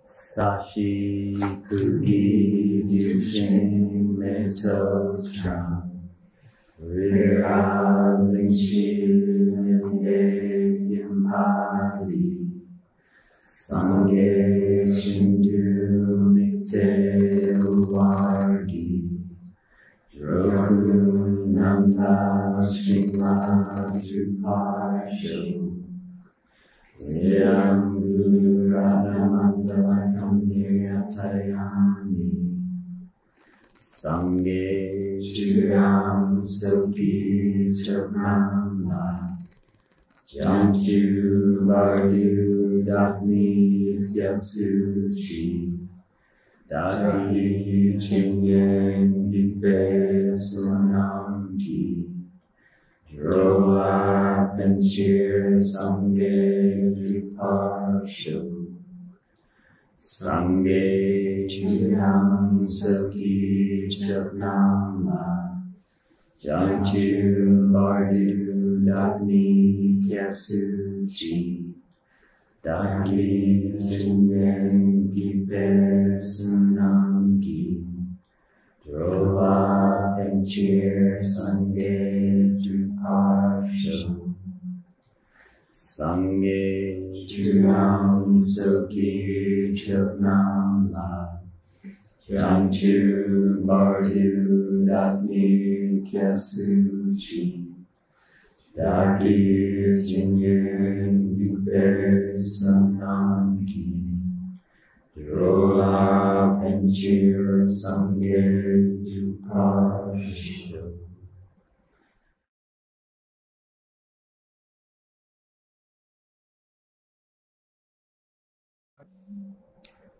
Sashi Kugi Jushin Meto Tram Rira Lingshi Yende Yampadi Sange Shindu Mikte Uwargi Droku Nanda Shingla Jupasho Yam Guru Radhamandala Kamniyatayami Sange Shriram Soki Chakramla Jamchu Bardu Dakni Yasuchi Daki Chinyen Gipe Sunamki Droa Penchir Sange Driparsho Sange Chiram Soki Chaknamla Jamchu Bardu Dakni Kyasuchi Daki Chinyen Gipe Sunamki Droa Penchir Sange Druparsho Sange Chiram Soki Choknamla Jamchu Bardu Dakni Kyasuchi Daki Chinyen Gipe Sunamki Droa Penchir Sange Druparsho.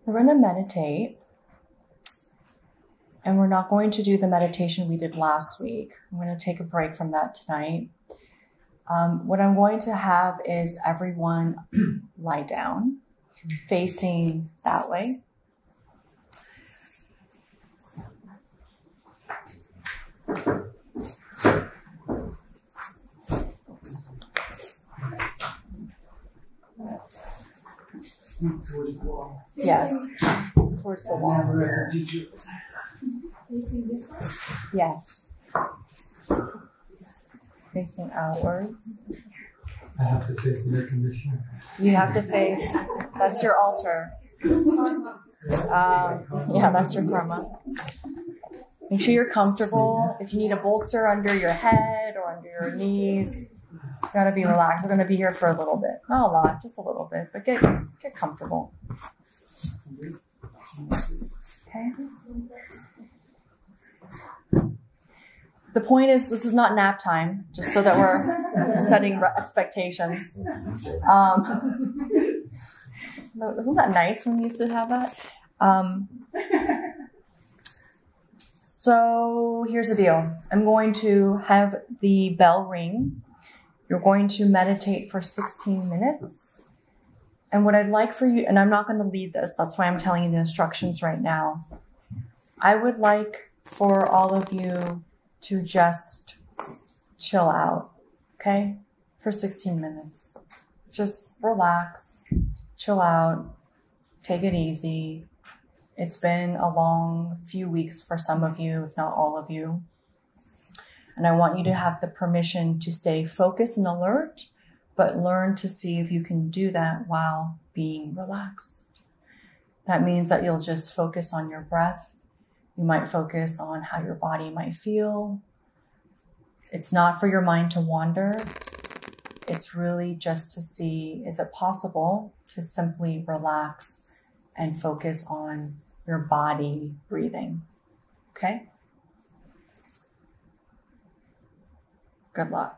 We're going to meditate, and we're not going to do the meditation we did last week. I'm going to take a break from that tonight. What I'm going to have is everyone lie down, facing that way. Towards the wall. Yes, towards the wall. Facing this way? Yes. Facing outwards. I have to face the air conditioner. You have to face, that's your altar. Yeah, that's your karma. Make sure you're comfortable. If you need a bolster under your head or under your knees, you gotta be relaxed. We're gonna be here for a little bit. Not a lot, just a little bit, but get comfortable. Okay. The point is, this is not nap time, just so that we're setting expectations. Isn't that nice when we used to have that? So here's the deal. I'm going to have the bell ring. You're going to meditate for 16 minutes. And what I'd like for you, and I'm not going to lead this, that's why I'm telling you the instructions right now. I would like for all of you to just chill out, okay? For 16 minutes. Just relax, chill out, take it easy. It's been a long few weeks for some of you, if not all of you. And I want you to have the permission to stay focused and alert, but learn to see if you can do that while being relaxed. That means that you'll just focus on your breath. You might focus on how your body might feel. It's not for your mind to wander. It's really just to see, is it possible to simply relax and focus on your body breathing? Okay? Good luck.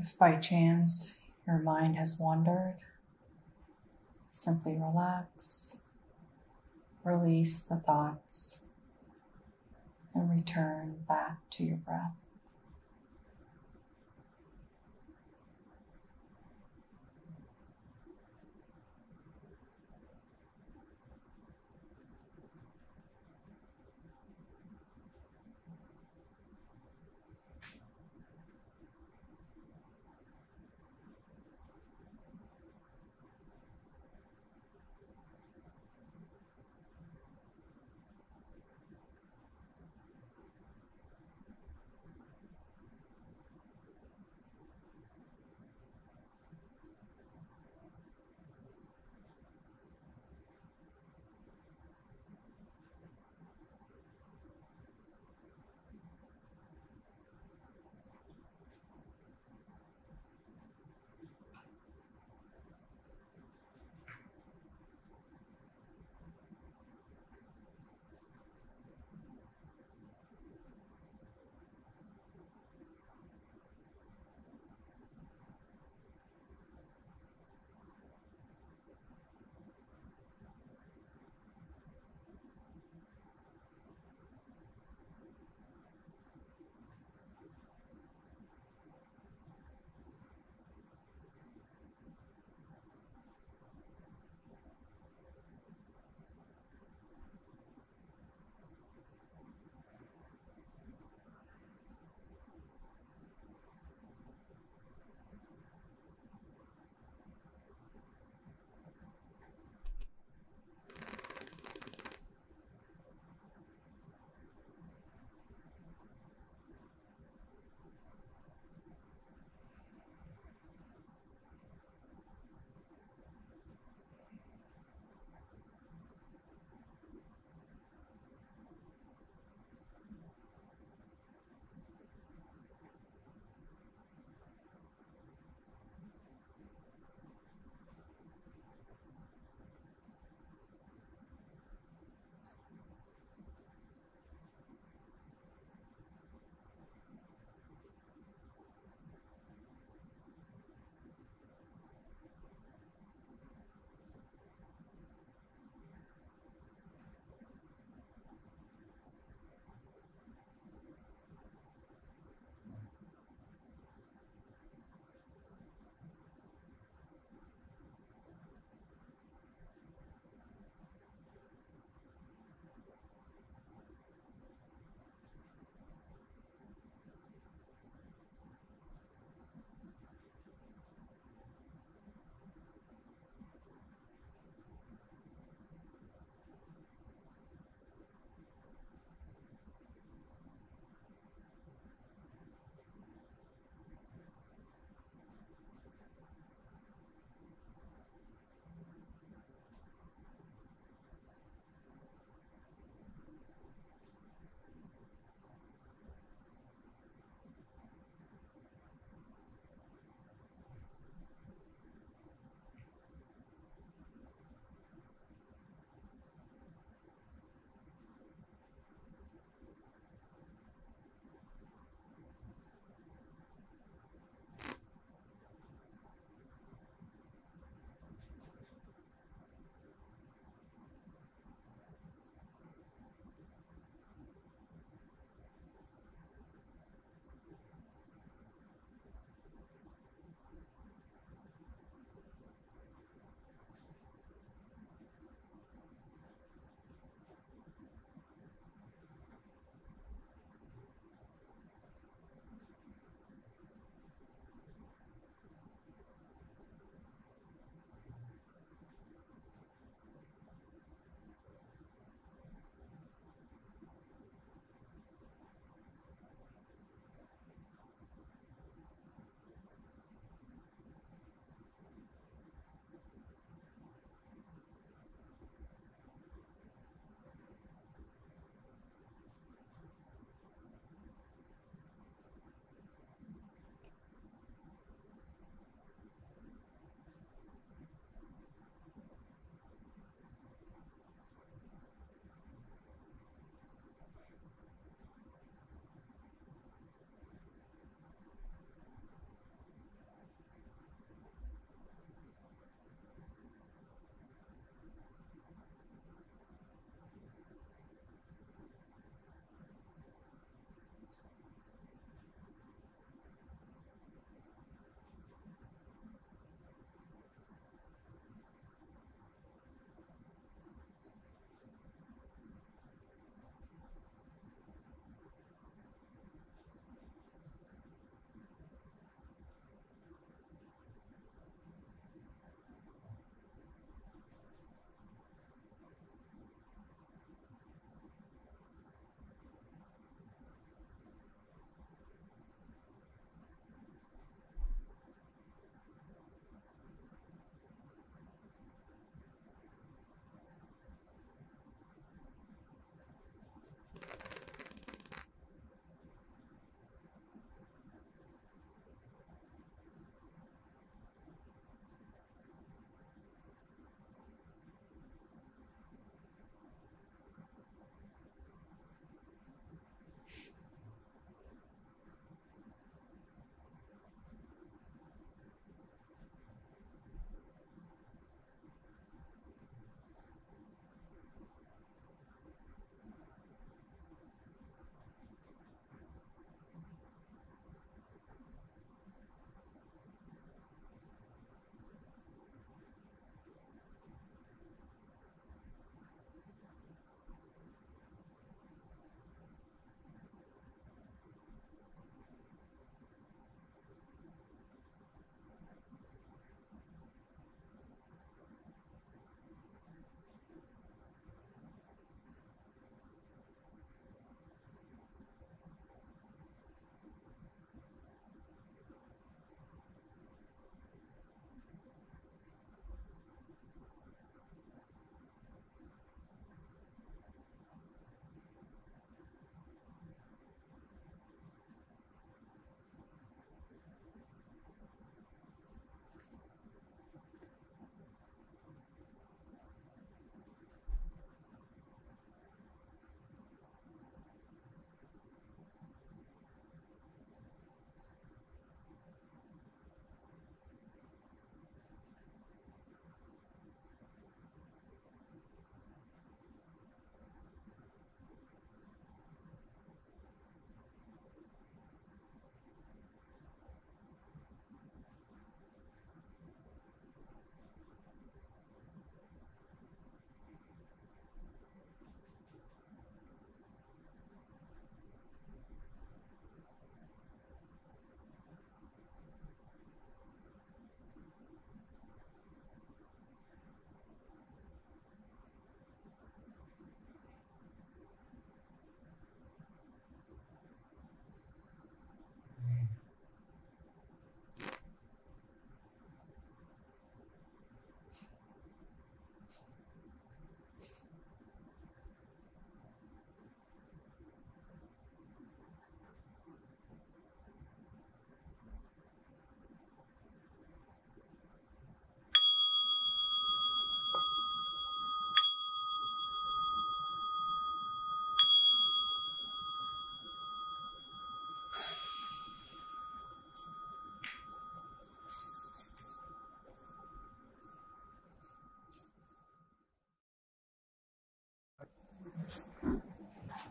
If by chance your mind has wandered, simply relax, release the thoughts, and return back to your breath.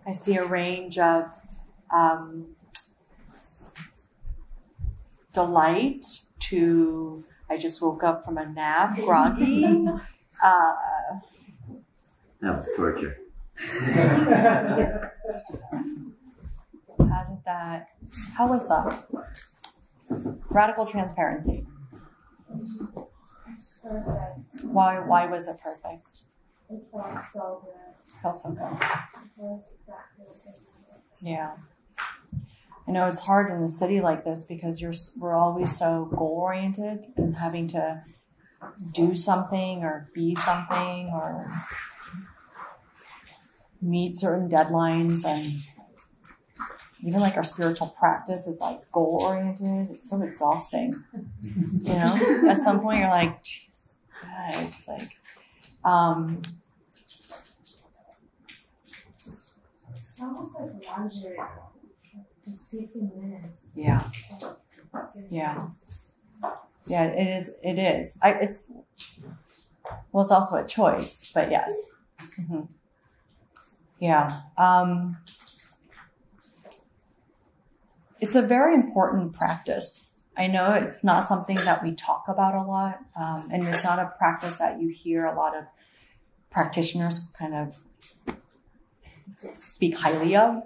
I see a range of delight to I just woke up from a nap, groggy. That was torture. How was that? Radical transparency. It's perfect. Why was it perfect? It felt so good. Felt so good. It was exactly what I needed. Yeah. I know it's hard in a city like this because we're always so goal oriented and having to do something or be something or meet certain deadlines, and even like our spiritual practice is like goal oriented. It's so exhausting. You know, at some point you're like, geez, God, it's like, It's almost like luxury. Just 15 minutes. yeah. Yeah. Yeah, it is. It's also a choice, but yes. Mm-hmm. Yeah. It's a very important practice. I know it's not something that we talk about a lot, and it's not a practice that you hear a lot of practitioners kind of speak highly of.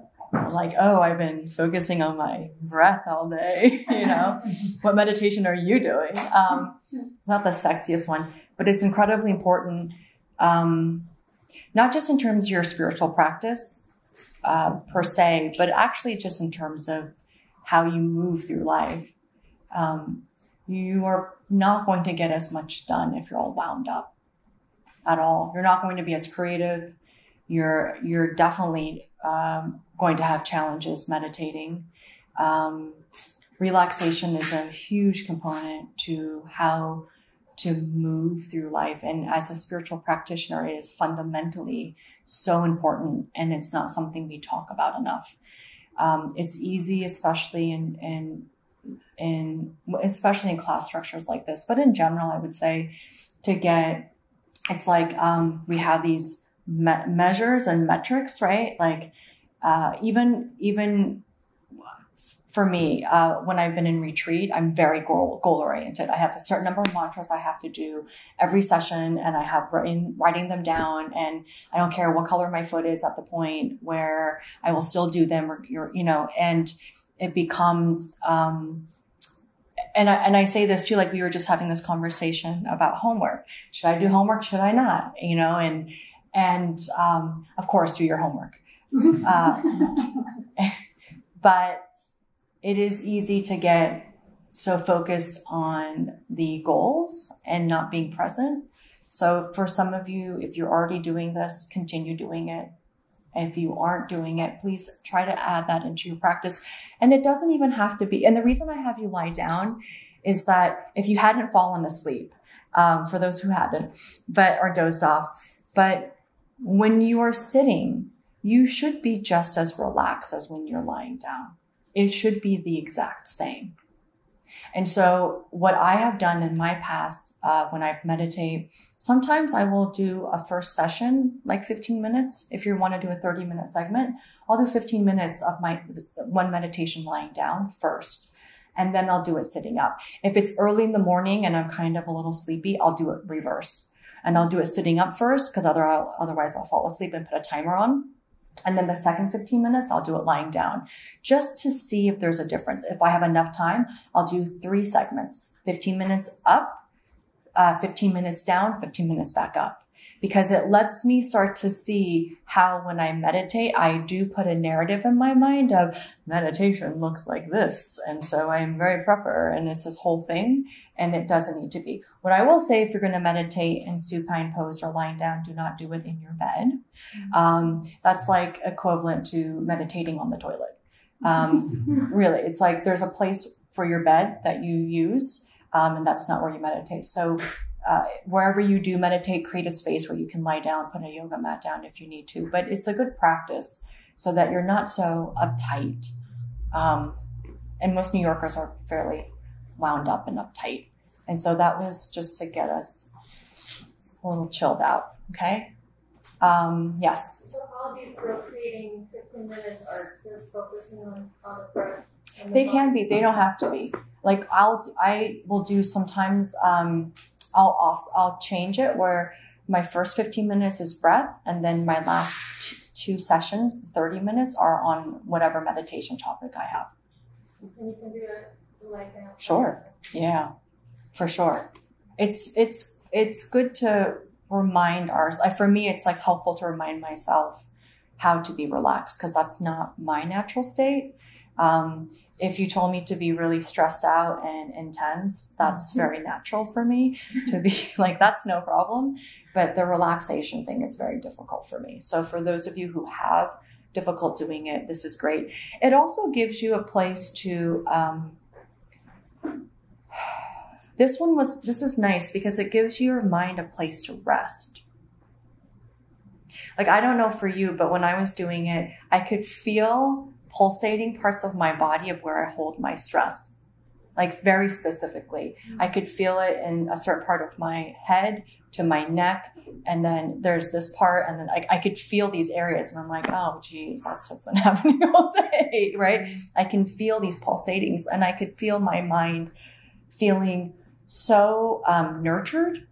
Like, oh, I've been focusing on my breath all day. You know, what meditation are you doing? It's not the sexiest one, but it's incredibly important, not just in terms of your spiritual practice per se, but actually just in terms of how you move through life. You are not going to get as much done if you're all wound up at all. You're not going to be as creative. You're definitely going to have challenges meditating. Relaxation is a huge component to how to move through life. And as a spiritual practitioner, it is fundamentally so important, and it's not something we talk about enough. It's easy, especially especially in class structures like this, but in general, I would say it's like we have these measures and metrics, right? Like even for me, when I've been in retreat, I'm very goal oriented. I have a certain number of mantras I have to do every session, and I have writing them down, and I don't care what color my foot is at the point where I will still do them, and it becomes, and I say this too, like we were just having this conversation about homework. Should I do homework? Should I not? And of course, do your homework. But it is easy to get so focused on the goals and not being present. So for some of you, if you're already doing this, continue doing it. And if you aren't doing it, please try to add that into your practice. And it doesn't even have to be. And the reason I have you lie down is that if you hadn't fallen asleep, for those who hadn't, or dozed off, but when you are sitting, you should be just as relaxed as when you're lying down. It should be the exact same. And so what I have done in my past, when I meditate, sometimes I will do a first session, like 15 minutes. If you want to do a 30-minute segment, I'll do 15 minutes of my one meditation lying down first. And then I'll do it sitting up. If it's early in the morning and I'm kind of a little sleepy, I'll do it reverse. And I'll do it sitting up first, because otherwise I'll fall asleep, and put a timer on. And then the second 15 minutes, I'll do it lying down, just to see if there's a difference. If I have enough time, I'll do 3 segments, 15 minutes up, 15 minutes down, 15 minutes back up, because it lets me start to see how when I meditate, I do put a narrative in my mind of meditation looks like this. And so I'm very prepper, and it's this whole thing, and it doesn't need to be. What I will say, if you're going to meditate in supine pose or lying down, do not do it in your bed. That's like equivalent to meditating on the toilet. Really, it's like there's a place for your bed that you use, and that's not where you meditate. So wherever you do meditate, create a space where you can lie down, put a yoga mat down if you need to. But it's a good practice so that you're not so uptight. And most New Yorkers are fairly wound up and uptight. And so that was just to get us a little chilled out. Okay. Yes. So all these rotating 15 minutes are just focusing on the breath. And the They can body. be. They don't have to be. Like I will do sometimes. I'll change it where my first 15 minutes is breath, and then my last two sessions, 30 minutes, are on whatever meditation topic I have. And you can do it like that. Sure. Yeah, for sure. It's good to remind for me, it's like helpful to remind myself how to be relaxed, because that's not my natural state. If you told me to be really stressed out and intense, that's very natural for me to be like, that's no problem. But the relaxation thing is very difficult for me. So for those of you who have difficult doing it, this is great. It also gives you a place to, this is nice because it gives your mind a place to rest. Like, I don't know for you, but when I was doing it, I could feel pulsating parts of my body of where I hold my stress, like very specifically. I could feel it in a certain part of my head to my neck. And then there's this part, and then I could feel these areas, and I'm like, oh, geez, that's what's been happening all day, right? I can feel these pulsatings, and I could feel my mind feeling so nurtured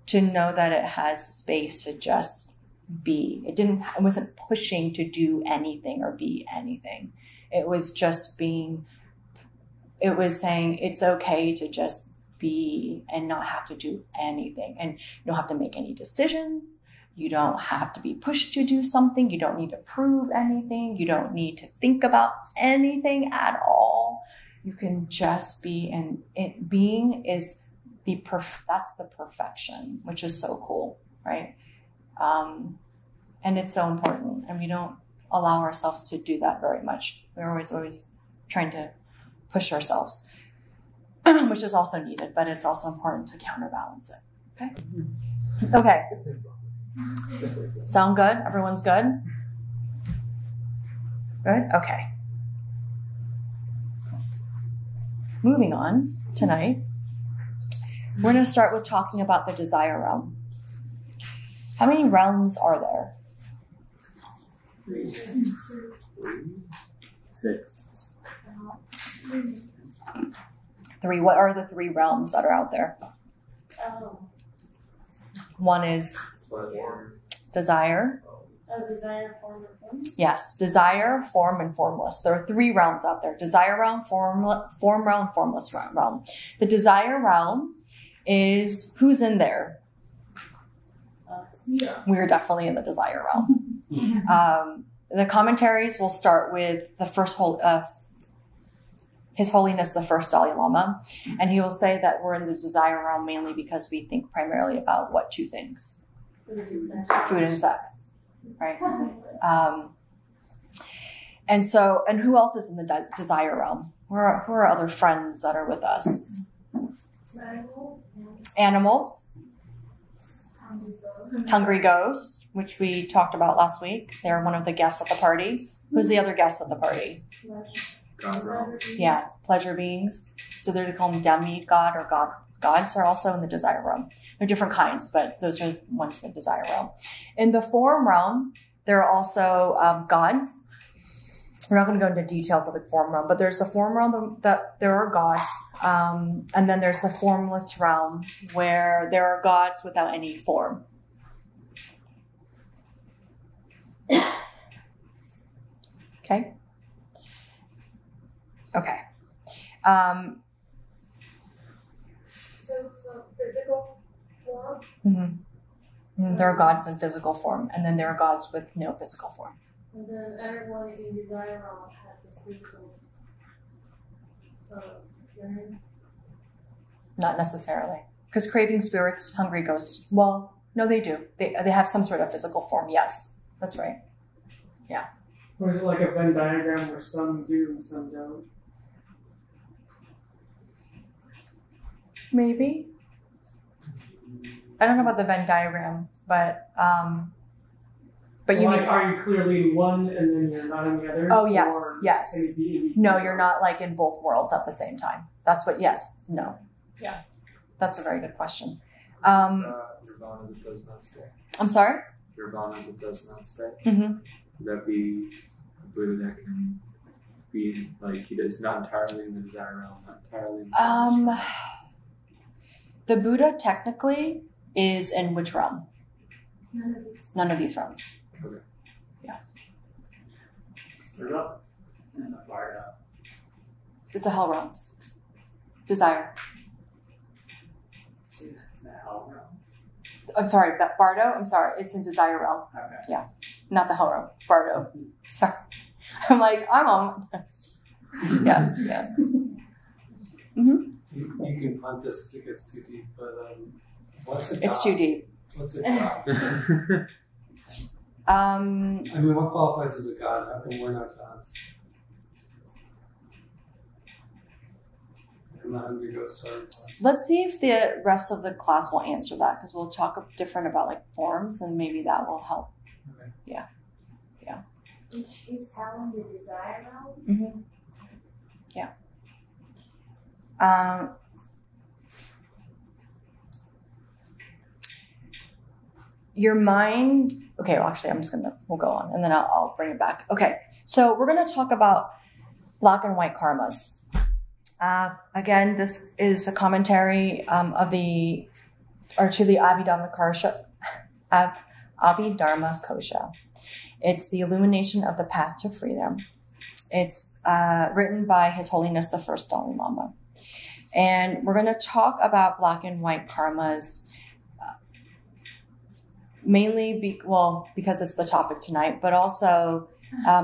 to know that it has space to just be. It wasn't pushing to do anything or be anything. It was just being, it was saying it's okay to just be and not have to do anything. And you don't have to make any decisions. You don't have to be pushed to do something. You don't need to prove anything. You don't need to think about anything at all. You can just be, and being is that's the perfection, which is so cool, right? And it's so important, and we don't allow ourselves to do that very much. We're always trying to push ourselves, which is also needed, but it's also important to counterbalance it. Okay. Sound good? Everyone's good? Good? Okay. Moving on tonight, we're going to start with talking about the desire realm. How many realms are there? 6. 3. What are the 3 realms that are out there? One is desire. Desire, form, and form. Yes, desire, form, and formless. There are 3 realms out there. Desire realm, form realm, formless realm. The desire realm is who's in there? Yeah. We're definitely in the desire realm. The commentaries will start with the His Holiness the First Dalai Lama, and he will say that we're in the desire realm mainly because we think primarily about what 2 things? Food and sex, right? And who else is in the desire realm? Who are other friends that are with us? Animals. Hungry ghosts, which we talked about last week. They're one of the guests at the party. Who's the other guest at the party? Yeah, pleasure beings. So they're called them demigod or god. Gods are also in the desire realm. They're different kinds, but those are the ones in the desire realm. In the form realm, there are also gods. We're not going to go into details of the form realm, but there's a form realm that there are gods. And then there's the formless realm where there are gods without any form. Okay. Okay. So physical form? Mm-hmm. There are gods in physical form, and then there are gods with no physical form. And then everyone in desire realm has a physical appearance? Not necessarily. Because craving spirits, hungry ghosts, well, no, they do. They have some sort of physical form. Yes, that's right. Yeah. Or is it like a Venn diagram where some do and some don't? Maybe. I don't know about the Venn diagram, but you like, mean, are you clearly in one and then you're not in the other? oh, yes, or yes. maybe No, you're not like in both worlds at the same time. That's what, yes, no. Yeah. That's a very good question. Nirvana that does not stay. I'm sorry? nirvana that does not stay. Mm-hmm. Would that be a Buddha that can be like he is not entirely in the desire realm, not entirely in the realm? The Buddha technically is in which realm? None of these. None of these realms. Okay. Buddha and the Varda. It's the hell realms. Desire. See, that's the hell realm. I'm sorry, Bardo. I'm sorry. It's in desire realm, Okay. not the hell realm. Bardo. Sorry. I'm like, I'm on. Yes. Mm-hmm. You can punt this if it gets too deep, but what's a god? It's too deep. What's a god? I mean, what qualifies as a god? How come we're not gods? I'm not hungry ghost sorry. Let's see if the rest of the class will answer that, because we'll talk different about like forms, and maybe that will help. Okay. Yeah. Is hell in the desire realm? Mm-hmm. Yeah. Your mind. Okay. Well, actually, we'll go on, and then I'll bring it back. Okay. So we're gonna talk about black and white karmas. Again, this is a commentary to the Abhidharma Kosha. Abhidharma Kosha. It's the illumination of the path to freedom. It's written by His Holiness the First Dalai Lama. And we're going to talk about black and white karmas mainly because it's the topic tonight, but also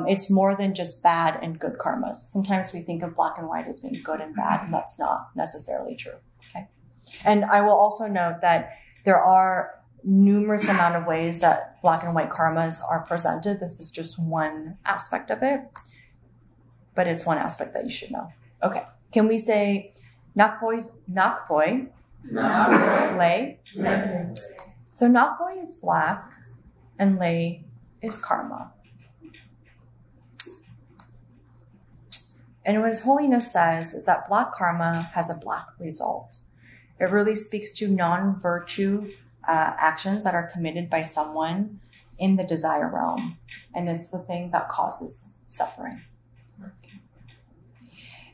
it's more than just bad and good karmas. Sometimes we think of black and white as being good and bad, and that's not necessarily true. Okay. And I will also note that there are numerous amount of ways that black and white karmas are presented. This is just one aspect of it, but it's one aspect that you should know. Okay. Can we say nakpoi, lay? So nakpoi is black and lay is karma. And what His Holiness says is that black karma has a black result. It really speaks to non-virtue actions that are committed by someone in the desire realm. And it's the thing that causes suffering.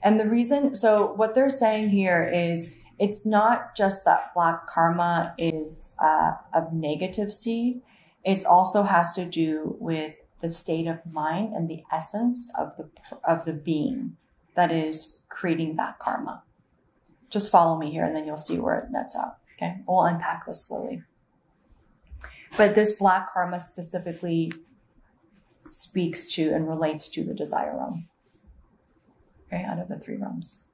And the reason, so what they're saying here is it's not just that black karma is a negative seed. It also has to do with the state of mind and the essence of the being that is creating that karma. Just follow me here and then you'll see where it nets out. Okay, we'll unpack this slowly. But this black karma specifically speaks to and relates to the desire realm. Okay, out of the three realms.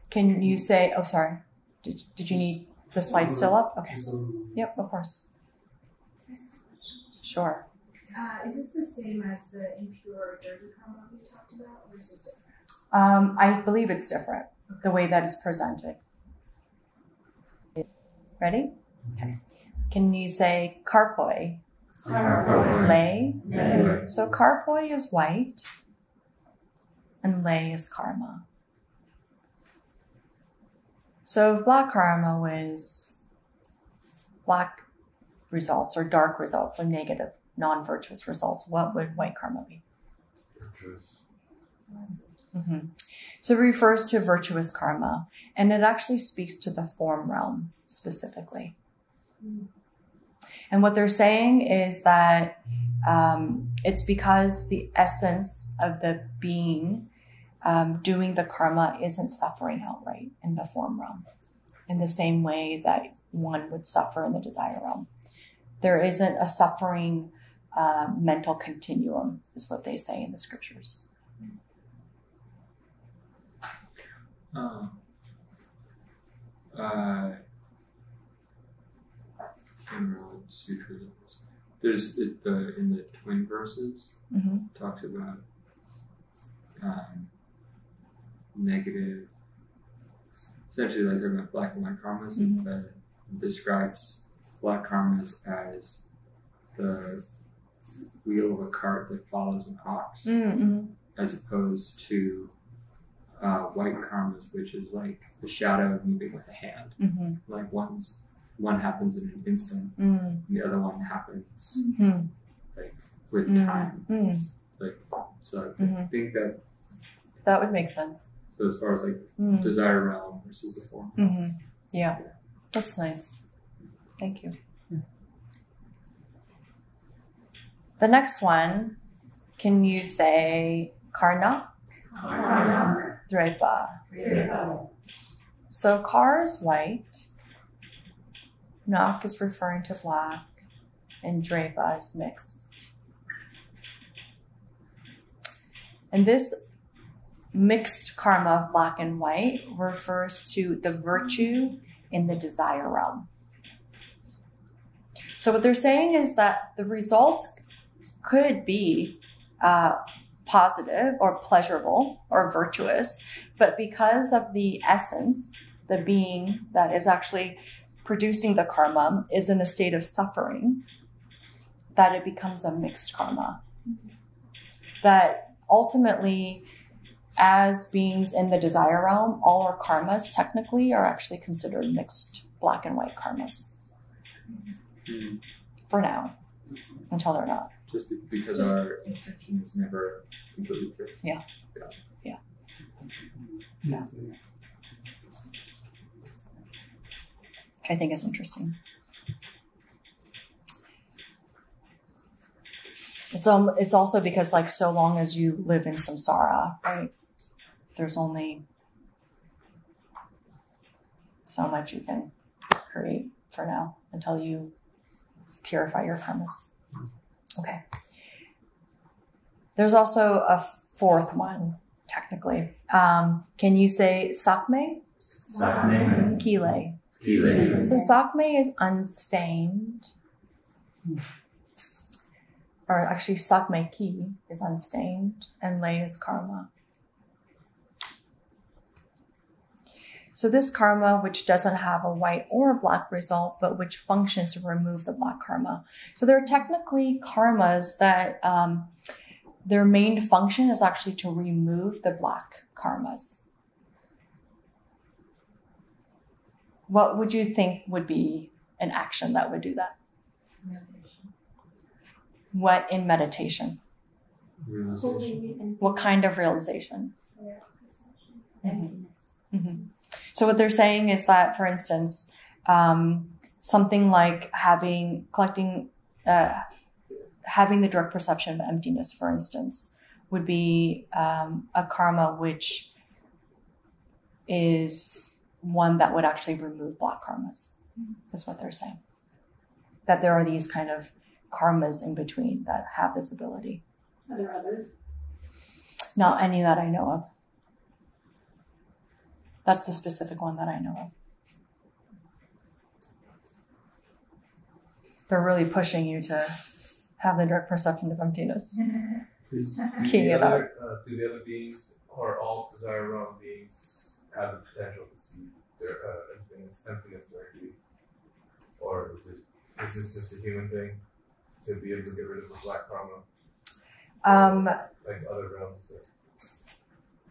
Can you say, oh, sorry. Did you need the slide still up? Okay. Yep, of course. Sure. Is this the same as the impure or dirty karma we talked about, or is it different? I believe it's different, the way that it's presented. Ready? Okay. Can you say karpoi? Lay? So karpoi is white, and lay is karma. So if black karma was black results or dark results or negative, non-virtuous results, what would white karma be? Virtuous. Mm-hmm. So it refers to virtuous karma, and it actually speaks to the form realm specifically. And what they're saying is that it's because the essence of the being doing the karma isn't suffering outright in the form realm in the same way that one would suffer in the desire realm. There isn't a suffering mental continuum, is what they say in the scriptures. There's in the twin verses talks about negative, essentially like talking about black and white karmas. Describes black karmas as the wheel of a cart that follows an ox, as opposed to white karmas, which is like the shadow moving with a hand. Like one's one happens in an instant, and the other one happens like with time. Like, so I think that would make sense. So as far as like desire realm versus the form. Yeah, that's nice. Thank you. The next one, can you say Karna? Drepa. So Kar is white, Nak is referring to black, and Drepa is mixed. And this mixed karma of black and white refers to the virtue in the desire realm. So what they're saying is that the result could be positive or pleasurable or virtuous, but because of the essence, the being that is actually producing the karma is in a state of suffering, that it becomes a mixed karma. That ultimately, as beings in the desire realm, all our karmas technically are actually considered mixed black and white karmas. For now, until they're not. Just because our intention is never completely pure. Yeah. Which I think is interesting. It's also because like so long as you live in samsara, right? There's only so much you can create for now until you purify your karmas. Okay. There's also a fourth one, technically. Can you say Sakme? Sakme. Kile. Kile. So Sakme is unstained. Or actually Sakme Ki is unstained and Lay is karma. So this karma, which doesn't have a white or a black result, but which functions to remove the black karma. So there are technically karmas that their main function is actually to remove the black karmas. What would you think would be an action that would do that? Meditation. What in meditation? Realization. What kind of realization? Emptiness. Mm-hmm. So what they're saying is that, for instance, something like having the direct perception of emptiness, for instance, would be a karma which is one that would actually remove black karmas, is what they're saying. That there are these kind of karmas in between that have this ability. Are there others? Not any that I know of. That's the specific one that I know of. They're really pushing you to have the direct perception of emptiness. Keying it out. Do the other beings or all desire realm beings have the potential to see their emptiness directly? Or is this just a human thing to be able to get rid of the black karma? Like other realms?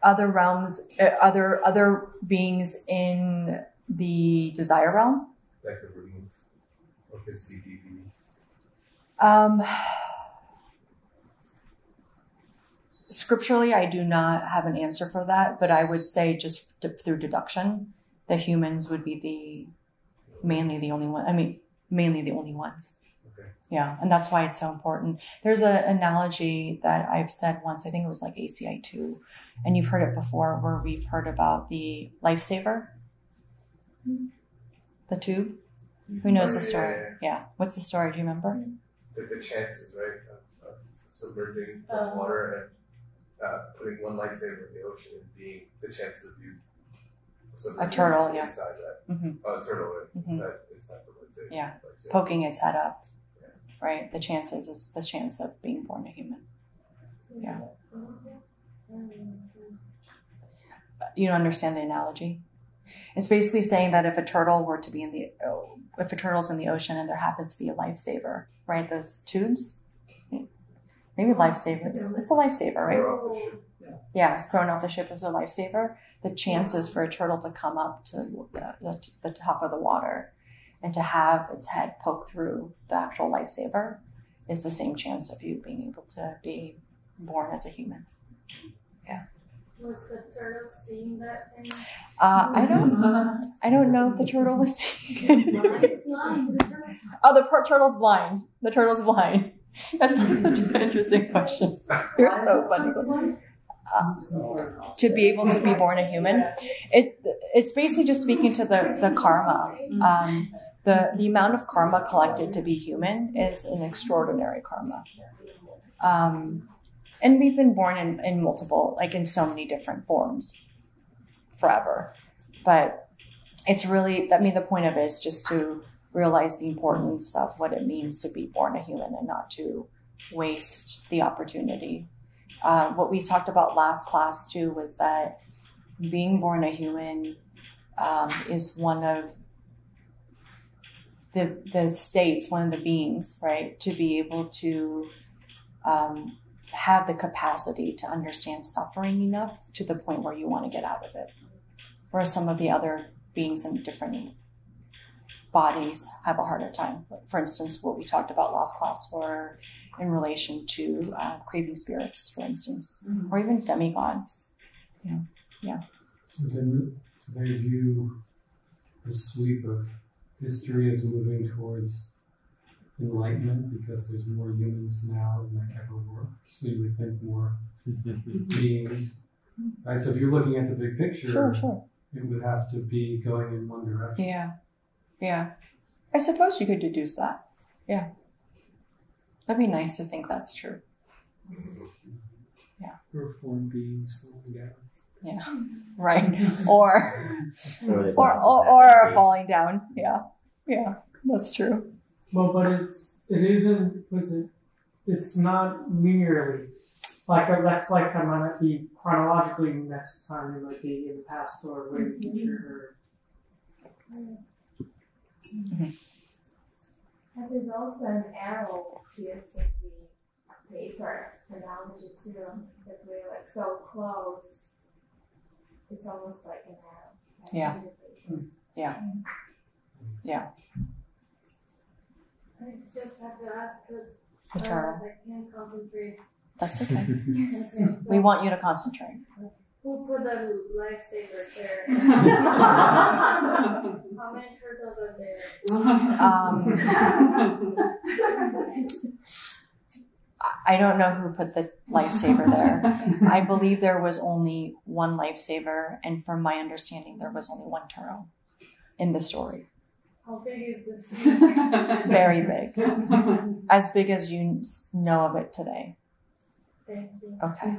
Other realms, other beings in the desire realm? That could remove or could see DB? Scripturally, I do not have an answer for that, but I would say just through deduction, the humans would be mainly the only ones. Okay. Yeah, and that's why it's so important. There's an analogy that I've said once, I think it was like ACI 2, and you've heard it before, where we've heard about the lifesaver, the tube. Who knows the story? Yeah. What's the story? Do you remember? The chances, right, of submerging from water and putting one lightsaber in the ocean and being the chances of you submerging A turtle, yeah. inside that. Mm-hmm. A turtle Mhm. inside the lightsaber. Yeah. Lightsaber. Poking its head up, Yeah. right? The chances is the chance of being born a human. Yeah. You don't understand the analogy? It's basically saying that if a turtle were to be if a turtle's in the ocean and there happens to be a lifesaver, right? Those tubes, maybe lifesaver. It's a lifesaver, right? Or off the ship. Yeah, it's thrown off the ship as a lifesaver. The chances for a turtle to come up to the top of the water and to have its head poke through the actual lifesaver is the same chance of you being able to be born as a human. Was the turtle seeing that thing? I don't know if the turtle was seeing it. It's blind. The turtle. Oh, the turtle's blind. The turtle's blind. That's such an interesting question. You're so funny. To be able to be born a human, it's basically just speaking to the karma. The amount of karma collected to be human is an extraordinary karma. And we've been born in multiple, like in so many different forms forever. But it's really, I mean, the point of it is just to realize the importance of what it means to be born a human and not to waste the opportunity. What we talked about last class too was that being born a human is one of the states, one of the beings, right? To be able to have the capacity to understand suffering enough to the point where you want to get out of it. Whereas some of the other beings in different bodies have a harder time. For instance, what we talked about last class were in relation to craving spirits, for instance, or even demigods. Yeah. So do they view the sweep of history as moving towards enlightenment because there's more humans now than there ever were? So you would think more beings. Right? So if you're looking at the big picture, Sure. it would have to be going in one direction. Yeah. I suppose you could deduce that. Yeah. That'd be nice to think that's true. Yeah. Or form beings falling down. Yeah. Right. Or Or falling down. Yeah. That's true. Well, but it's not linearly. Like the next lifetime might not be chronologically next time, it might be in the past or way in the future. And there's also an arrow piercing the paper analogy too, that we're like so close. It's almost like an arrow. Yeah. I just have to ask because The turtle. I can't concentrate. That's okay. So We want you to concentrate. who put the lifesaver there? How many turtles are there? I don't know who put the lifesaver there. I believe there was only one lifesaver, and from my understanding, there was only one turtle in the story. How big is this? Very big. As big as you know of it today. Thank you. Okay.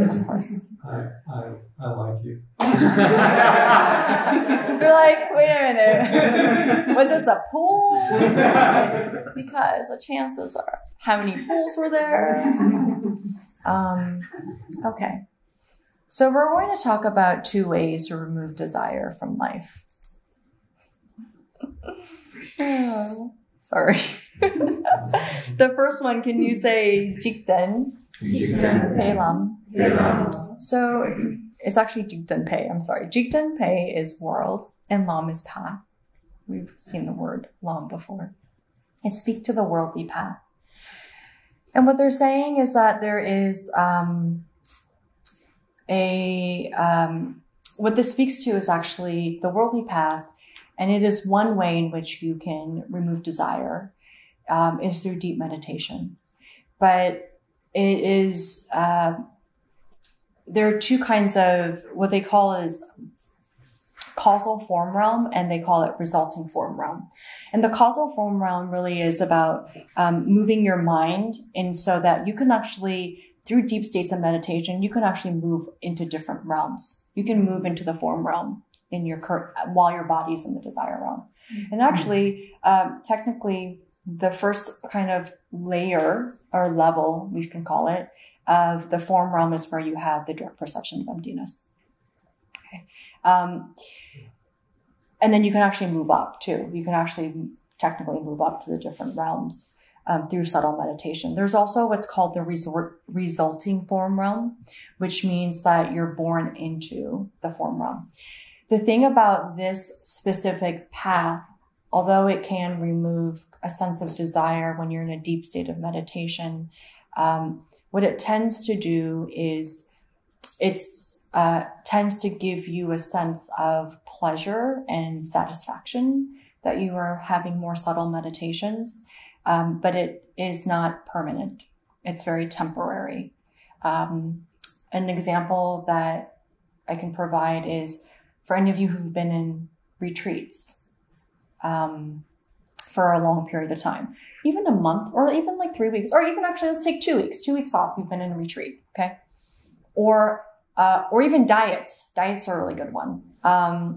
Of course. I like you. You're like, wait a minute. Was this a pool? Because the chances are, how many pools were there? Okay. So we're going to talk about 2 ways to remove desire from life. Oh, sorry. The first one, can you say Jikden? Pei Lam. So it's actually Jikden Pei. I'm sorry. Jikden Pei is world and Lam is path. We've seen the word Lam before. It speaks to the worldly path. And what they're saying is that there is what this speaks to is actually the worldly path. And it is one way in which you can remove desire is through deep meditation. But it is, there are 2 kinds of what they call is causal form realm, and they call it resulting form realm. And the causal form realm really is about moving your mind, and so that you can actually, through deep states of meditation, you can actually move into different realms. You can move into the form realm in your while your body's in the desire realm. And actually, technically, the first kind of layer or level, we can call it, of the form realm is where you have the direct perception of emptiness. Okay. And then you can actually move up too. You can actually technically move up to the different realms through subtle meditation. There's also what's called the resulting form realm, which means that you're born into the form realm. The thing about this specific path although it can remove a sense of desire when you're in a deep state of meditation, what it tends to do is tends to give you a sense of pleasure and satisfaction that you are having more subtle meditations, but it is not permanent. It's very temporary. An example that I can provide is for any of you who've been in retreats for a long period of time, even a month or even like 3 weeks, or even actually let's take 2 weeks, 2 weeks off, you've been in a retreat, okay? Or even diets. Diets are a really good one.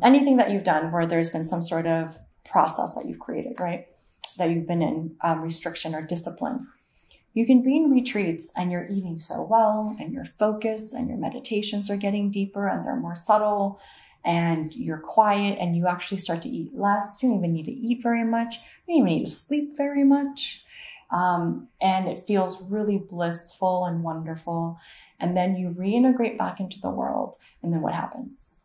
Anything that you've done where there's been some sort of process that you've created, right? That you've been in restriction or discipline. You can be in retreats and you're eating so well and you're focused and your meditations are getting deeper and they're more subtle and you're quiet and you actually start to eat less. You don't even need to eat very much. You don't even need to sleep very much. And it feels really blissful and wonderful. And then you reintegrate back into the world. And then what happens?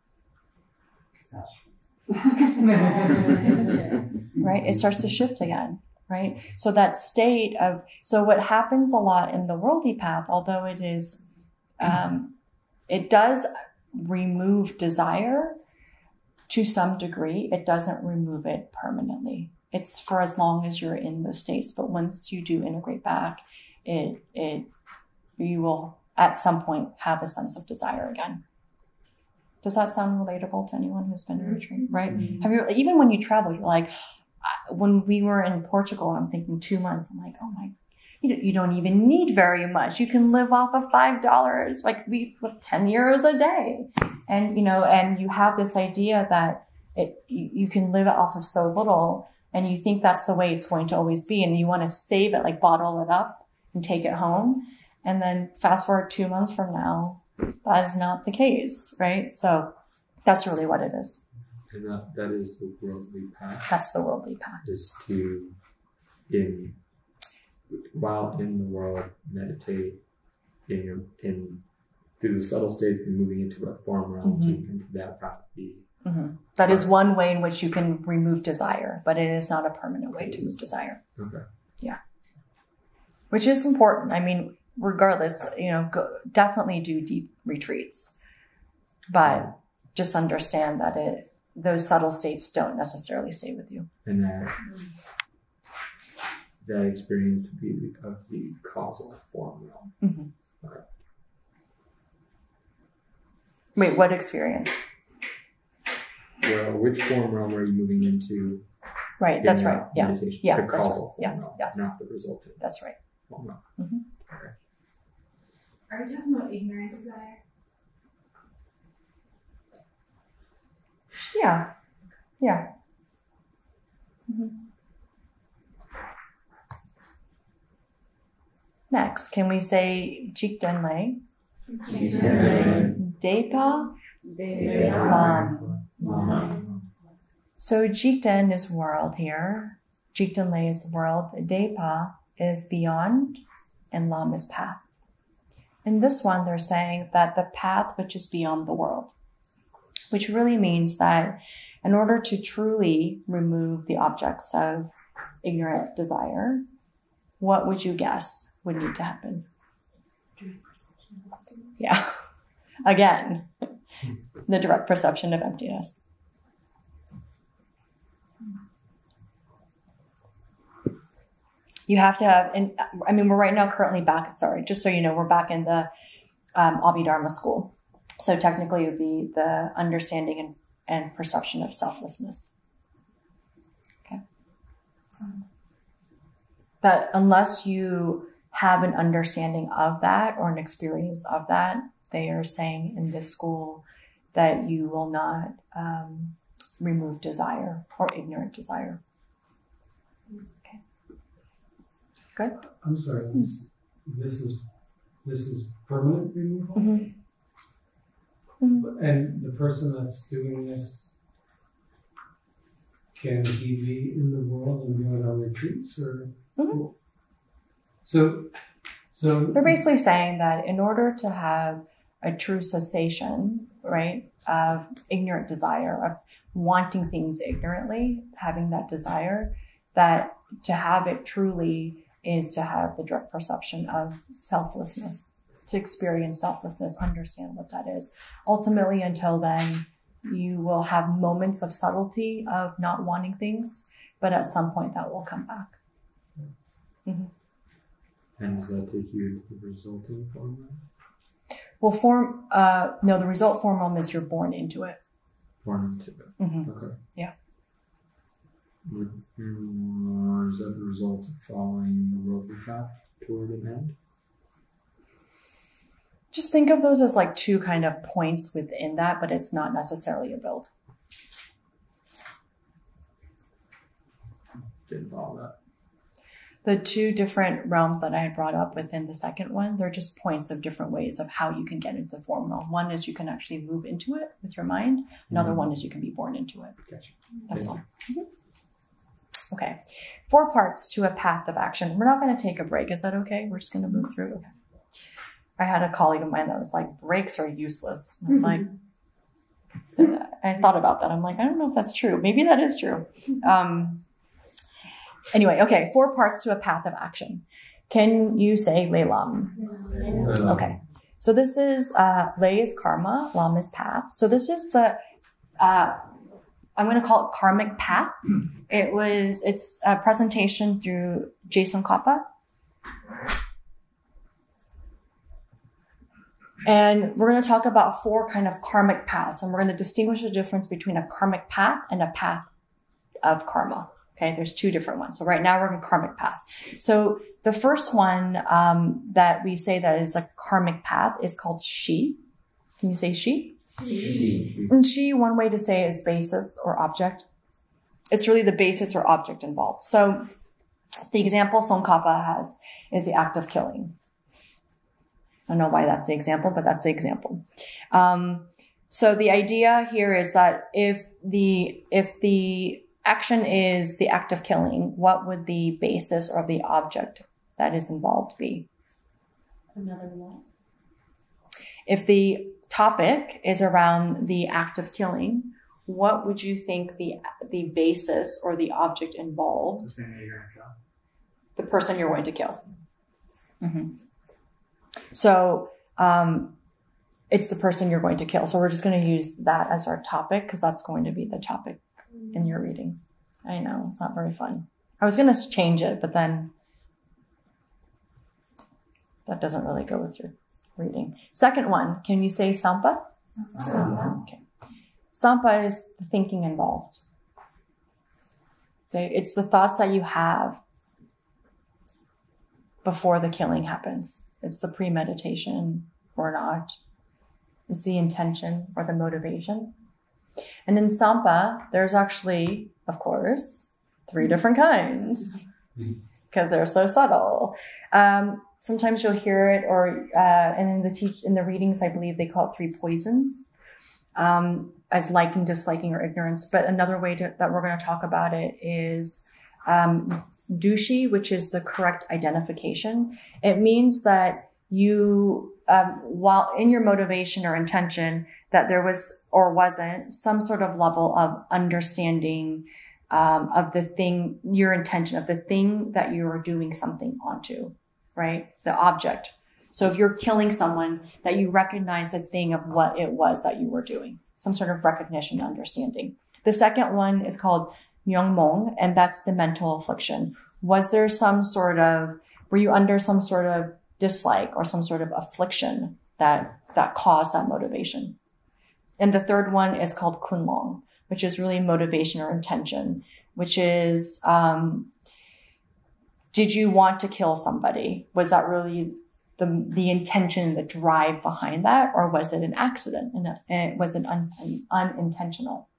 Right? It starts to shift again. Right? So that state of, so what happens a lot in the worldly path, although it is, it does remove desire to some degree, it doesn't remove it permanently. It's for as long as you're in those states. But once you do integrate back, you will at some point have a sense of desire again. Does that sound relatable to anyone who's been in retreat? Right? Have you, even when you travel, you're like, when we were in Portugal, I'm thinking 2 months. I'm like, oh my, you don't even need very much. You can live off of $5. Like we live 10 euros a day. And, and you have this idea that you can live off of so little and you think that's the way it's going to always be. And you want to save it, like bottle it up and take it home. And then fast forward 2 months from now, that is not the case, right? So that's really what it is. And that is the worldly path. That's the worldly path. Is to, while in the world, meditate through the subtle states and moving into the form realms and into that path. That is one way in which you can remove desire, but it is not a permanent way to remove desire. Okay. Yeah. Which is important. I mean, regardless, definitely do deep retreats, but just understand that those subtle states don't necessarily stay with you. And that experience would be of the causal form realm. Okay. Wait, what experience? Well, which form realm are you moving into? Right, that's right. Yeah. Meditation? Yeah, the that's right. causal Yes, form realm, yes. not the resultant. That's right. Form realm. Okay. Are we talking about ignorant desire? Yeah. Yeah. Next, can we say Jigdan Depa Lam. So Jigdan is world here. Jigdan Lay is the world. Depa is beyond, and Lam is path. In this one, they're saying that the path which is beyond the world, which really means that in order to truly remove the objects of ignorant desire, what would you guess would need to happen? Yeah. Again, the direct perception of emptiness. You have to have, and I mean, we're right now currently back, just so you know, we're back in the Abhidharma school. So technically it would be the understanding and perception of selflessness. Okay. But unless you have an understanding of that or an experience of that, they are saying in this school that you will not remove desire or ignorant desire. Okay. Good. I'm sorry. This is permanent removal. And the person that's doing this, can he be in the world and going on retreats or? So they're basically saying that in order to have a true cessation, right, of ignorant desire, of wanting things ignorantly, having that desire, that to have it truly is to have the direct perception of selflessness, to experience selflessness, understand what that is. Ultimately, until then, you will have moments of subtlety of not wanting things, but at some point that will come back. Mm-hmm. And does that take you to the resulting form then? Well, the result form is you're born into it. Born into it. Mm-hmm. Okay. Yeah. Or is that the result of following the worldly path toward an end? Just think of those as like two kind of points within that, but it's not necessarily a build. Didn't follow that. The two different realms that I had brought up within the second one, they're just points of different ways of how you can get into the form realm. One is you can actually move into it with your mind. Another one is you can be born into it. Gotcha. That's all. Mm-hmm. Okay. 4 parts to a path of action. We're not going to take a break. Is that okay? We're just going to move through. Okay. I had a colleague of mine that was like, breaks are useless. I was like, I thought about that. I'm like, I don't know if that's true. Maybe that is true. Anyway, okay. 4 parts to a path of action. Can you say Lei Lam? Okay. So this is, Lei is karma, Lam is path. So this is the, I'm going to call it karmic path. It's a presentation through Jason Kappa. And we're going to talk about 4 kind of karmic paths, and we're going to distinguish the difference between a karmic path and a path of karma. Okay, there's 2 different ones. So right now we're in karmic path. So the first one that we say that is a karmic path is called Shi. Can you say Shi? Shi. And Shi, one way to say it is basis or object. It's really the basis or object involved. So the example Tsongkhapa has is the act of killing. I don't know why that's the example, but that's the example. So the idea here is that if the action is the act of killing, what would the basis or the object that is involved be? Another one. If the topic is around the act of killing, what would you think the basis or the object involved? The thing that you're going to kill. The person you're going to kill. Mm-hmm. So it's the person you're going to kill. So we're just going to use that as our topic because that's going to be the topic in your reading. I know, it's not very fun. I was going to change it, but then that doesn't really go with your reading. Second one, can you say Sampa? Okay. Sampa is the thinking involved. Okay? It's the thoughts that you have before the killing happens. It's the premeditation or not. It's the intention or the motivation. And in Sampa, there's actually, of course, 3 different kinds because they're so subtle. Sometimes you'll hear it, or and in the readings, I believe they call it 3 poisons, as liking, disliking, or ignorance. But another way that we're going to talk about it is dushi, which is the correct identification. It means that you, while in your motivation or intention, that there was or wasn't some sort of level of understanding of the thing, your intention of the thing that you are doing something onto, right? The object. So if you're killing someone, that you recognize the thing of what it was that you were doing, some sort of recognition, understanding. The second one is called myungmong, and that's the mental affliction. Was there were you under some sort of dislike or some sort of affliction that caused that motivation? And the third one is called kunlong, which is really motivation or intention, which is, did you want to kill somebody? Was that really the intention, the drive behind that? Or was it an accident and was it unintentional?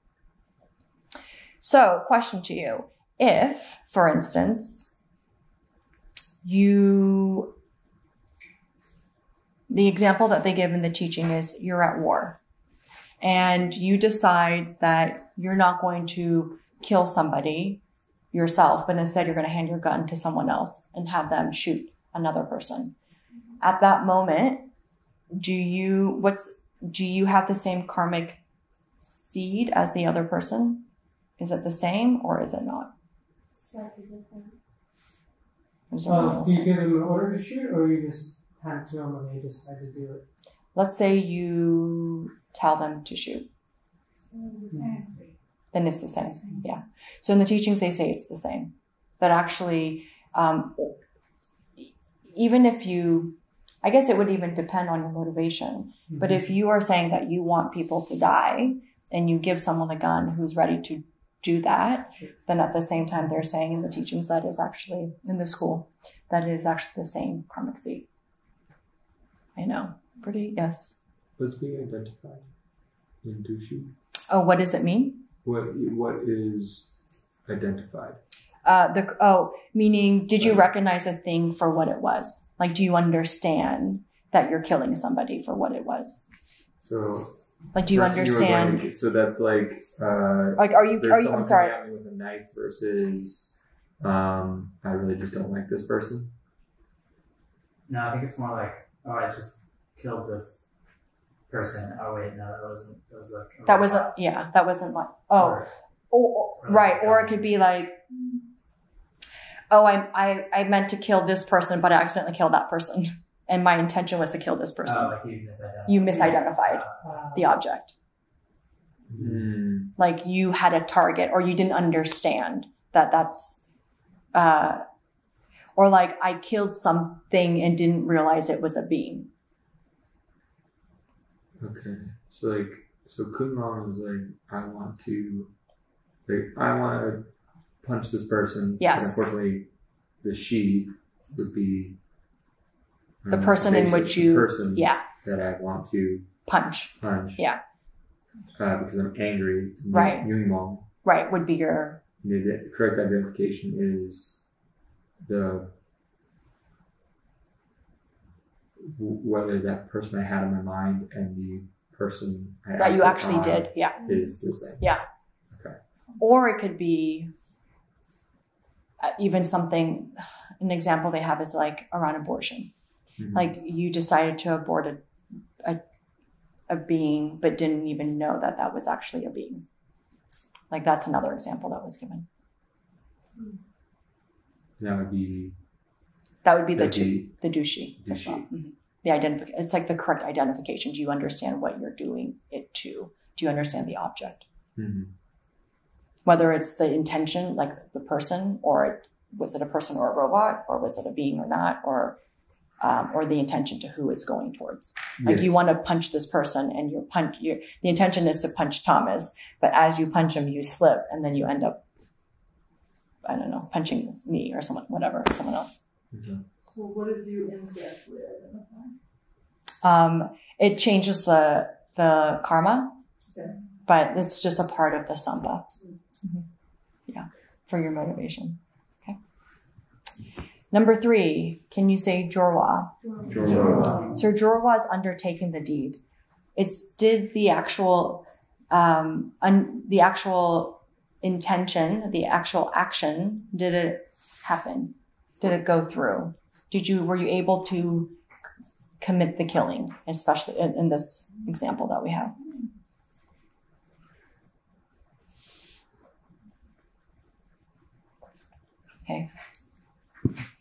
So question to you. If, for instance, the example that they give in the teaching is you're at war and you decide that you're not going to kill somebody yourself, but instead you're going to hand your gun to someone else and have them shoot another person. At that moment, do you have the same karmic seed as the other person? Is it the same or is it not? Slightly different. Do you give them an order to shoot, or you just hand it to them and they decide to do it? Let's say you tell them to shoot. Then it's the same. Yeah. So in the teachings, they say it's the same. That actually, even if you, I guess it would even depend on your motivation. But if you are saying that you want people to die and you give someone the gun who's ready to do that, then at the same time, they're saying in the teachings that is actually in the school, that it is actually the same karmic seed. I know. Pretty, yes. What's being identified in Dushi? Oh, what does it mean? What is identified? Meaning, did you recognize a thing for what it was? Like, do you understand that you're killing somebody for what it was? So, like, do you understand? So that's like, are you? I'm sorry. At me with a knife versus, I really just don't like this person. No, I think it's more like, oh, I just killed this person. Oh wait, no, that wasn't. It was like that wasn't. Yeah, that wasn't like. Oh, right. Or it could be like, oh, I meant to kill this person, but I accidentally killed that person, and my intention was to kill this person. Oh, like you misidentified the object. Like you had a target, or you didn't understand that that's, or like I killed something and didn't realize it was a being. Okay, so Kunram is like, I want to punch this person. Yes. But unfortunately, the she would be the person in which you, that I want to punch. Yeah. Because I'm angry. Right. Yungmong. Right, would be your. The correct identification is whether that person I had in my mind and the person that you actually did, is the same. Yeah. Okay. Or it could be even something. An example they have is like around abortion. Mm-hmm. Like you decided to abort a being, but didn't even know that that was actually a being. Like that's another example that was given. That would be the dushi as well. Mm-hmm. The it's like the correct identification. Do you understand what you're doing it to? Do you understand the object? Mm-hmm. Whether it's the intention, like the person, or was it a person or a robot, or was it a being or not, or the intention to who it's going towards. Like yes. You want to punch this person, and the intention is to punch Thomas, but as you punch him, you slip, and then you end up, I don't know, punching me or someone else. Okay. So what if you incorrectly identify? It changes the karma, okay. But it's just a part of the samba. Mm-hmm. Yeah, for your motivation. Okay. Number 3, can you say jorwa? Jorwa. So jorwa is undertaking the deed. It's did the actual intention, the actual action, did it happen? Did it go through? Were you able to commit the killing, especially in this example that we have? Okay.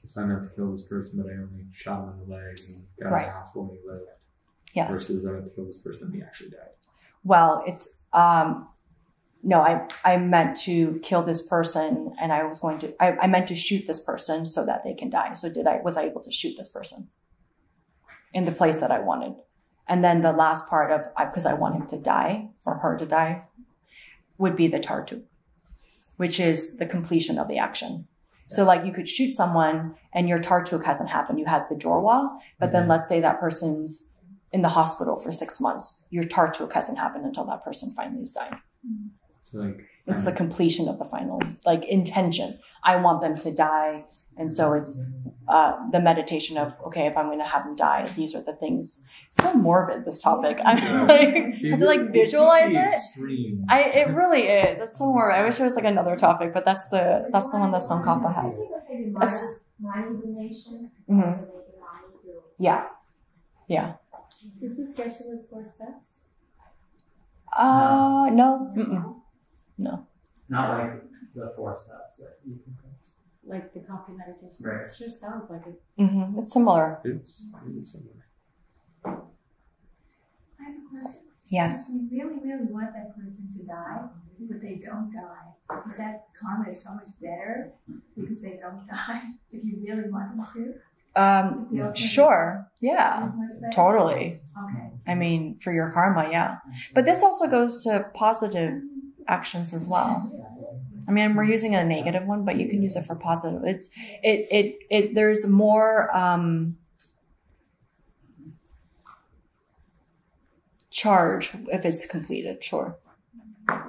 So I meant to kill this person, but I only shot him in the leg and got him in the hospital and he lived. Yes. Versus I meant to kill this person and he actually died. Well, it's no, I meant to kill this person, and I meant to shoot this person so that they can die. So was I able to shoot this person in the place that I wanted? And then the last part of, because I want him to die or her to die, would be the tartu, which is the completion of the action. So like you could shoot someone and your tartuk hasn't happened. You had the jorwa, but then let's say that person's in the hospital for 6 months. Your tartuk hasn't happened until that person finally has died. So it's the completion of the final intention. I want them to die. And so it's the meditation of, okay, if I'm going to have them die, these are the things. It's so morbid, this topic. I'm like, I have to visualize it. It really is. It's so morbid. I wish there was another topic, but that's the one that Tsongkhapa has. Mind-donation. Mm-hmm. Yeah. Yeah. Is this Geshe-la's 4 steps? no. Mm-mm. No. Not like the 4 steps that you think of. Like the coffee meditation. Right. It sure sounds like it. Mm-hmm. It's similar. It's similar. I have a question. Yes. You really, really want that person to die, but they don't die. Is that karma is so much better because they don't die if you really want them to? Sure. Yeah. Totally. Okay. I mean, for your karma, yeah. But this also goes to positive actions as well. I mean, we're using a negative one, but you can use it for positive. There's more charge if it's completed. Sure. Okay.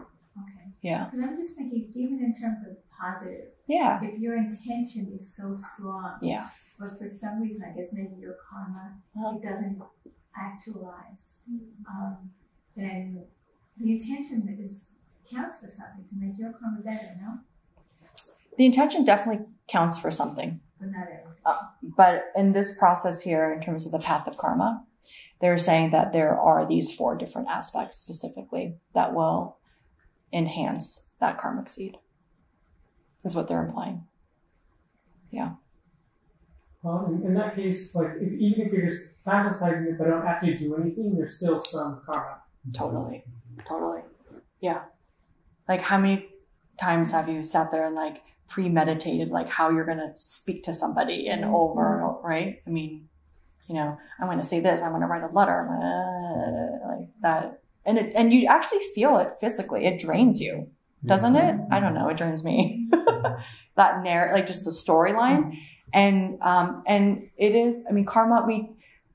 Yeah. Because I'm just thinking, even in terms of positive, Yeah. if your intention is so strong, Yeah. but for some reason, I guess maybe your karma it doesn't actualize, then the intention counts for something to make your karma better, no? The intention definitely counts for something. But not everything. But in this process here, in terms of the path of karma, they're saying that there are these 4 different aspects specifically that will enhance that karmic seed, is what they're implying. Yeah. Well, in that case, like even if you're just fantasizing it but don't actually do anything, there's still some karma. Totally. Yeah. Like how many times have you sat there and like premeditated like how you're going to speak to somebody and over, right? I mean, you know, I'm going to say this, I'm going to write a letter, like that. And you actually feel it physically. It drains you, doesn't it? I don't know. It drains me. That narrative, like just the storyline. And it is, I mean, karma,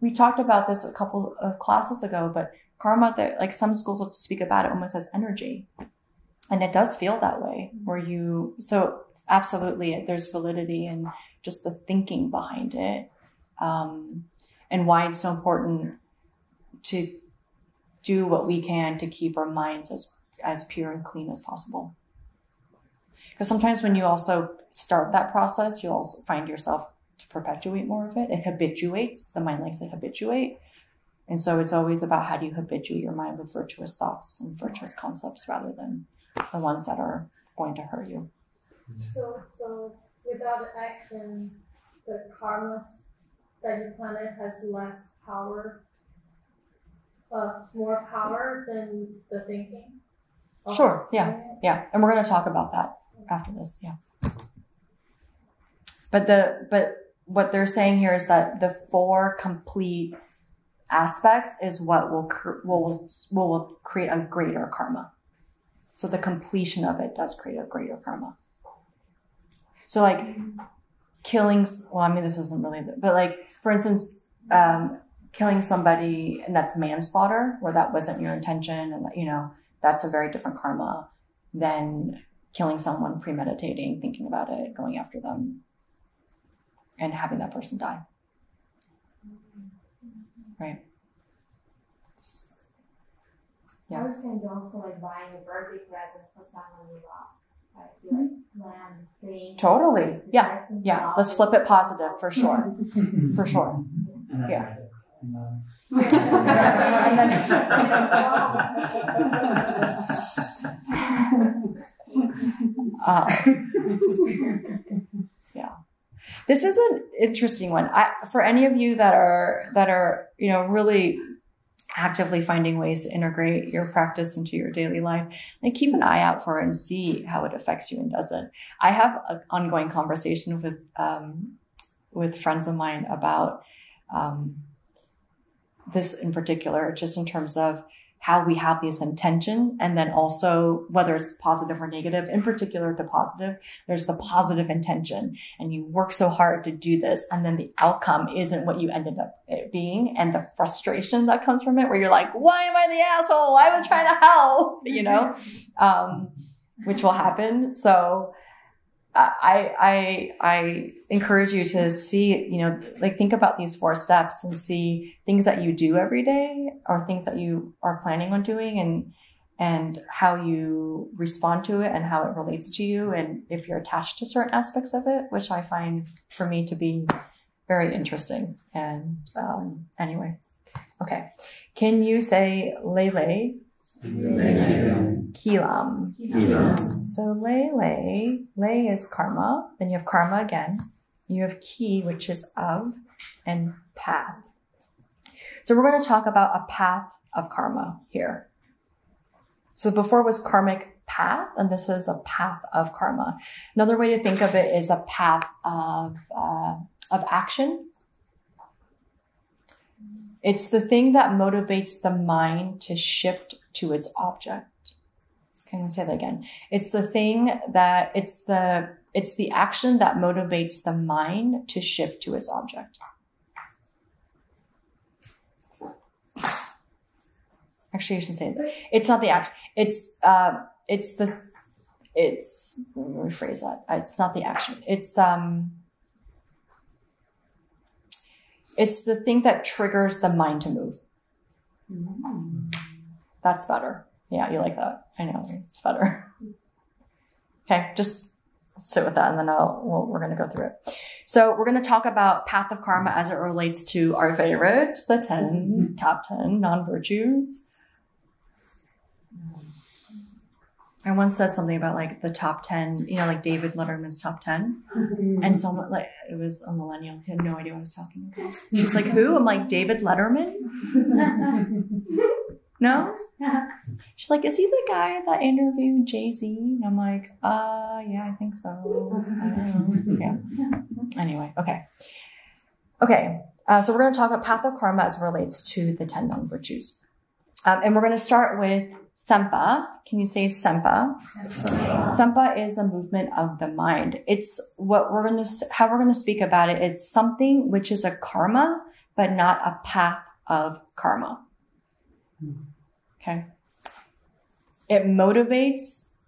we talked about this a couple of classes ago, but karma, that like some schools will speak about it almost as energy. And it does feel that way so absolutely there's validity in just the thinking behind it. And why it's so important to do what we can to keep our minds as pure and clean as possible. Because sometimes when you also start that process, you'll also find yourself to perpetuate more of it. It habituates. The mind likes to habituate. And so it's always about how do you habituate your mind with virtuous thoughts and virtuous concepts rather than the ones that are going to hurt you. So without action, the karma that you planted has less power, more power than the thinking? Sure, yeah. And we're going to talk about that after this, yeah. But what they're saying here is that the 4 complete aspects is what will create a greater karma. So the completion of it does create a greater karma. So like this isn't really, but like, for instance, killing somebody, and that's manslaughter, where that wasn't your intention, and you know, that's a very different karma than killing someone, premeditating, thinking about it, going after them, and having that person die. Right? Yes. I would think also like buying a birthday present for someone you love. Right? You like plan, think. Totally. Yeah. Let's flip it positive for sure. For sure. Yeah. And then yeah. This is an interesting one. For any of you that are, you know, really actively finding ways to integrate your practice into your daily life, like keep an eye out for it and see how it affects you and doesn't. I have an ongoing conversation with friends of mine about this in particular, just in terms of how we have this intention, and then also whether it's positive or negative. In particular to positive, there's the positive intention, and you work so hard to do this, and then the outcome isn't what you ended up being, and the frustration that comes from it, where you're like, why am I the asshole? I was trying to help, you know, which will happen. So I encourage you to see, you know, like think about these 4 steps and see things that you do every day or things that you are planning on doing, and how you respond to it and how it relates to you. And if you're attached to certain aspects of it, which I find for me to be very interesting. And anyway, okay. Can you say Lele? Helam. So lay is karma. Then you have karma again. You have ki, which is of, and path. So we're going to talk about a path of karma here. So before was karmic path, and this is a path of karma. Another way to think of it is a path of action. It's the thing that motivates the mind to shift to its object. Okay, I'm going to say that again. It's the thing that, it's the action that motivates the mind to shift to its object. Actually, I should say that. It's not the action. It's, let me rephrase that. It's not the action. It's the thing that triggers the mind to move. That's better. Yeah, you like that. I know, it's better. Okay, just sit with that and then we're going to go through it. So we're going to talk about path of karma as it relates to our favorite, the top 10 non-virtues. I once said something about like the top 10, like David Letterman's top 10. And someone like, it was a millennial who had no idea what I was talking about. She's like, who? I'm like, David Letterman? No? She's like, is he the guy that interviewed Jay-Z? And I'm like, yeah, I think so. I don't know. Yeah. Anyway, okay. Okay. So we're going to talk about path of karma as it relates to the 10 non-virtues. And we're going to start with Sempa. Can you say Sempa? Sempa is the movement of the mind. It's how we're going to speak about it. It's something which is a karma, but not a path of karma. Okay. It motivates,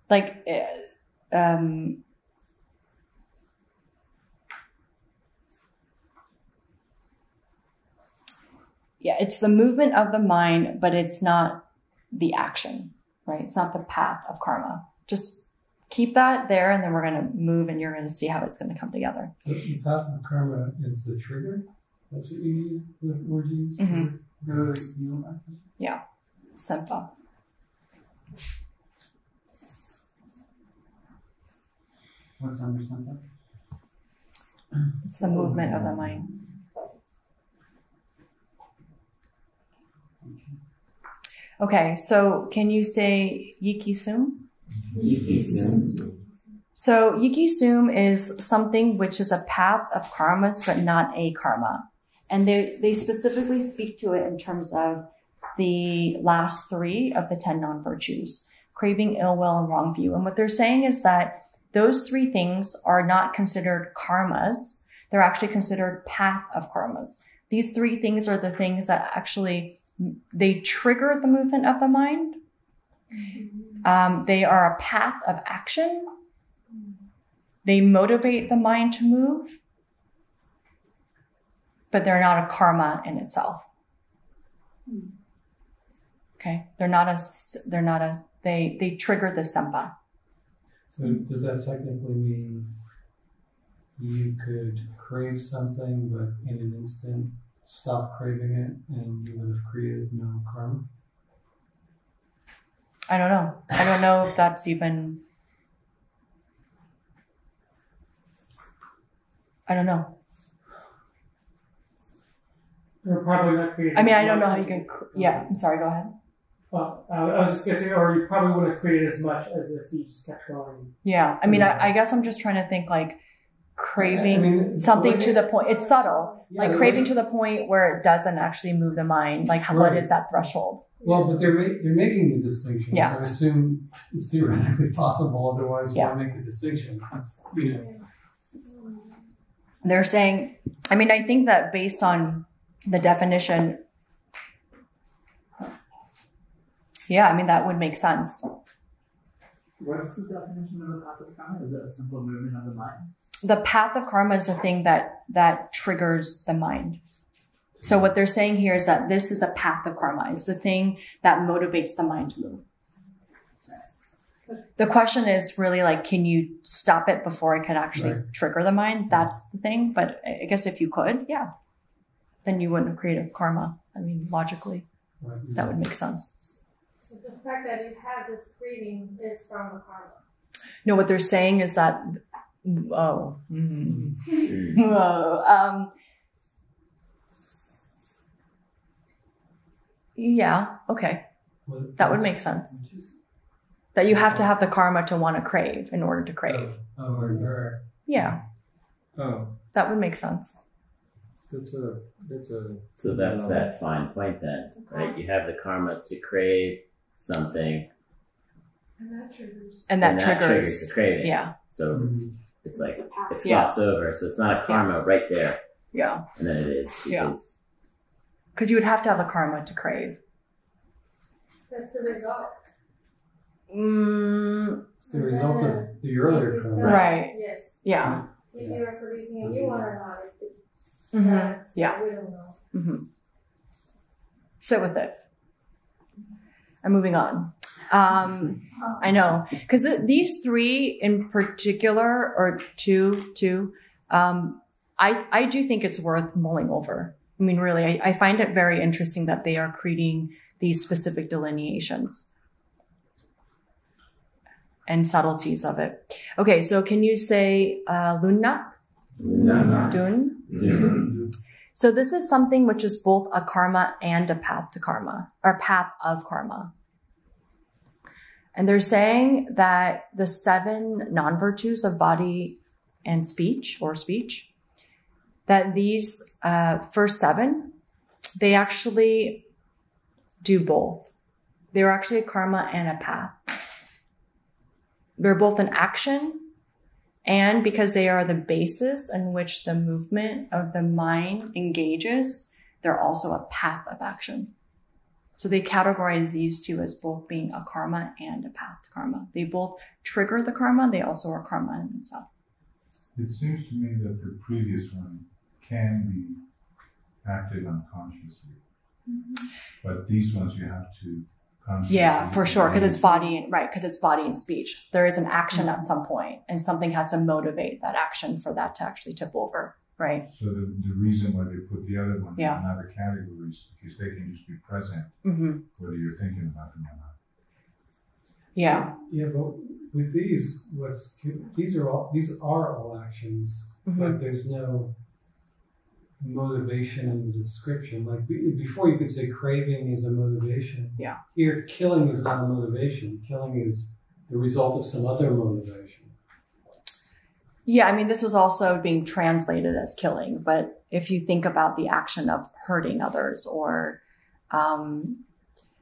it's the movement of the mind, but it's not the action, right? It's not the path of karma. Just keep that there, and then we're going to move, and you're going to see how it's going to come together. The path of karma is the trigger? That's what you use, the word you use? Mm-hmm. Yeah. Sempa. What's under Sempa? It's the movement of the mind. Okay, so can you say Yiki-sum? Yiki-sum. So Yiki-sum is something which is a path of karmas, but not a karma. And they specifically speak to it in terms of the last 3 of the 10 non-virtues: craving, ill will, and wrong view. And what they're saying is that those 3 things are not considered karmas. They're actually considered path of karmas. These 3 things are the things that actually, they trigger the movement of the mind. They are a path of action. They motivate the mind to move, but they're not a karma in itself. Okay, they trigger the sempa. So does that technically mean you could crave something, but in an instant stop craving it, and you would have created no karma? I don't know. I don't know if that's even. I don't know. You're probably not creating. I mean, I don't know how you can. Yeah, I'm sorry. Go ahead. Well, I was just guessing, or you probably wouldn't have created as much as if you just kept going. Yeah, I mean, I guess I'm just trying to think like craving something to the point. It's subtle, like craving to the point where it doesn't actually move the mind. Like, what is that threshold? Well, but they're making the distinction. Yeah. So I assume it's theoretically possible. Otherwise, why make the distinction? That's, They're saying. I mean, I think that based on the definition. Yeah, I mean, that would make sense. What's the definition of a path of karma? Is it a simple movement of the mind? The path of karma is a thing that triggers the mind. So what they're saying here is that this is a path of karma. It's the thing that motivates the mind to move. The question is really like, can you stop it before it can actually trigger the mind? That's the thing. But I guess if you could, then you wouldn't have created karma. I mean, logically, that would make sense. So So the fact that you have this craving is from the karma. No, what they're saying is that, yeah, okay. That would make sense. That you have to have the karma to want to crave in order to crave. Right. Yeah. Oh. That would make sense. So that's that fine point then, right? You have the karma to crave something. And that triggers. And that triggers the craving. Yeah. So it's like, it flops over. So it's not a karma right there. Yeah. And then it is. Because you would have to have the karma to crave. That's the result. It's the result of the earlier karma. Right. Yes. Yeah. If you are producing a new one or not. Yeah. We don't know. Mm-hmm. Sit with it. I'm moving on. I know. Because these three in particular, or two, I do think it's worth mulling over. I mean, really, I find it very interesting that they are creating these specific delineations and subtleties of it. Okay, so can you say Lunna? Dun? So this is something which is both a karma and a path to karma, or path of karma. And they're saying that the 7 non-virtues of body and speech, that these first 7, they actually do both. They're actually a karma and a path. They're both an action, and because they are the basis in which the movement of the mind engages, they're also a path of action. So they categorize these two as both being a karma and a path to karma. They both trigger the karma. They also are karma in themselves. It seems to me that the previous one can be acted unconsciously. But these ones you have to consciously. Yeah, for sure. Because it's body, right? Because it's body and speech. There is an action at some point, and something has to motivate that action for that to actually tip over, right? So the reason why they put the other ones in other categories, because they can just be present, whether you're thinking about them or not. Yeah. Yeah, but with these, these are all actions, but there's no motivation in the description. Like before, you could say craving is a motivation. Yeah. Here, killing is not a motivation. Killing is the result of some other motivation. Yeah, I mean, this was also being translated as killing, but if you think about the action of hurting others, or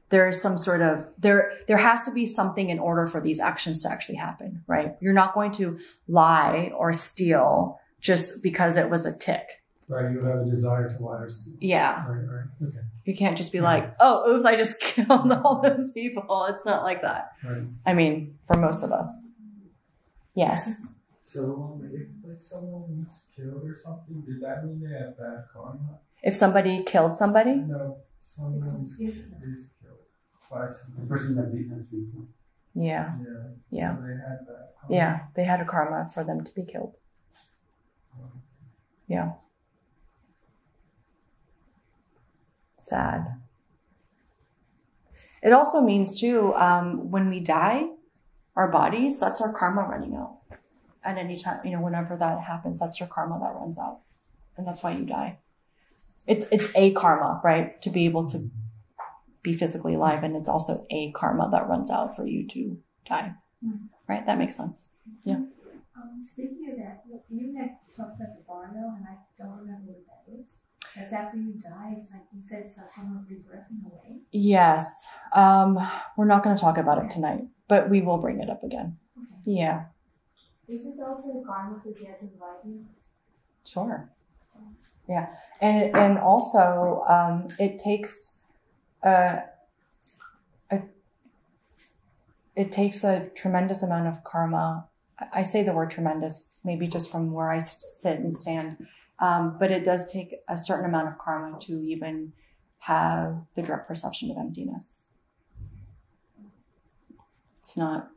there is some sort of, there has to be something in order for these actions to actually happen, right? You're not going to lie or steal just because it was a tick. Right, you have a desire to lie or steal. Yeah. Right, okay. You can't just be like, oh, oops, I just killed all those people. It's not like that. Right. I mean, for most of us. Yes. So if someone was killed or something, did that mean they have bad karma? If somebody killed somebody? No, someone is killed by somebody. The person that beat us people. Yeah. So they had bad karma. Yeah, they had a karma for them to be killed. Yeah. Sad. It also means too, when we die, our bodies, that's our karma running out. At any time, whenever that happens, that's your karma that runs out. And that's why you die. It's a karma, right? To be able to be physically alive. And it's also a karma that runs out for you to die. Right? That makes sense. Yeah. Speaking of that, you had talked about the barno, and I don't remember what that is. That's after you die. It's like you said, it's a form of rebirth in a way. Yes. We're not going to talk about it tonight, but we will bring it up again. Okay. Yeah. Is it also a karma to get enlightened? Sure. Yeah. And also, it takes a tremendous amount of karma. I say the word tremendous, maybe just from where I sit and stand. But it does take a certain amount of karma to even have the direct perception of emptiness. It's not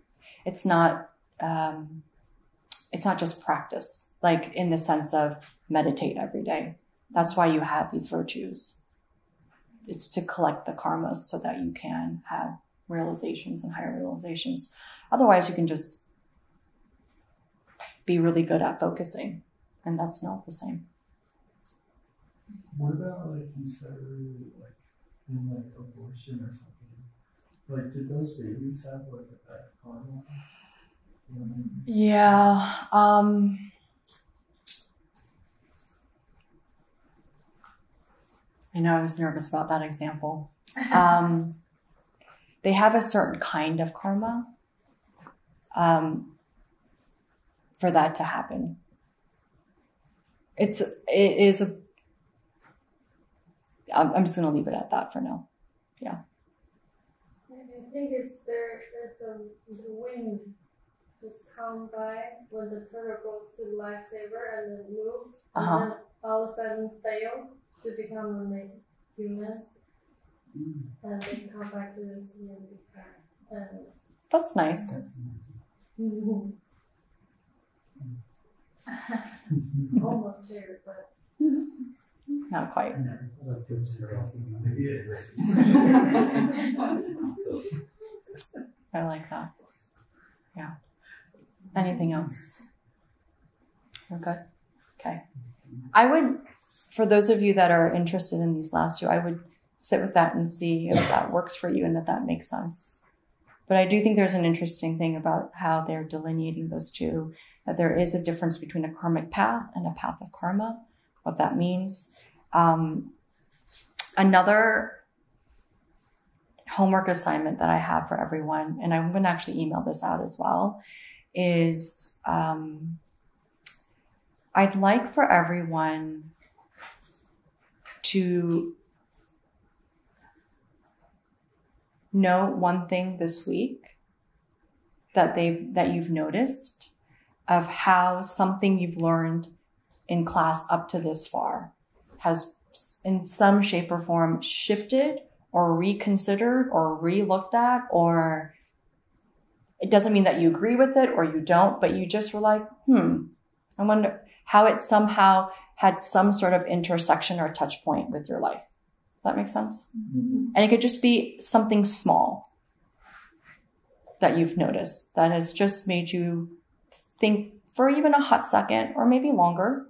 just practice, like in the sense of meditate every day. That's why you have these virtues. It's to collect the karmas so that you can have realizations and higher realizations. Otherwise, you can just be really good at focusing, and that's not the same. What about, like you said earlier, like in like abortion or something? Like, did those babies have like a bad karma? You know what I mean? Yeah. I know I was nervous about that example. They have a certain kind of karma for that to happen. I'm just going to leave it at that for now. Yeah. I think it's the wind just come by when the turtle goes to lifesaver and then move, and then all of a sudden fail to become a human, and then come back to the sea and be fat. That's nice. Almost there, but not quite. I like that. Yeah. Anything else? We're good? Okay. I would, for those of you that are interested in these last two, I would sit with that and see if that works for you and if that makes sense. But I do think there's an interesting thing about how they're delineating those two, that there is a difference between a karmic path and a path of karma, what that means. Another homework assignment that I have for everyone, and I'm going to actually email this out as well, is I'd like for everyone to note one thing this week that you've noticed of how something you've learned in class up to this far has in some shape or form shifted or reconsidered or re-looked at, or it doesn't mean that you agree with it or you don't, but you just were like, I wonder how it somehow had some sort of intersection or touch point with your life. Does that make sense? Mm-hmm. And it could just be something small that you've noticed that has just made you think for even a hot second or maybe longer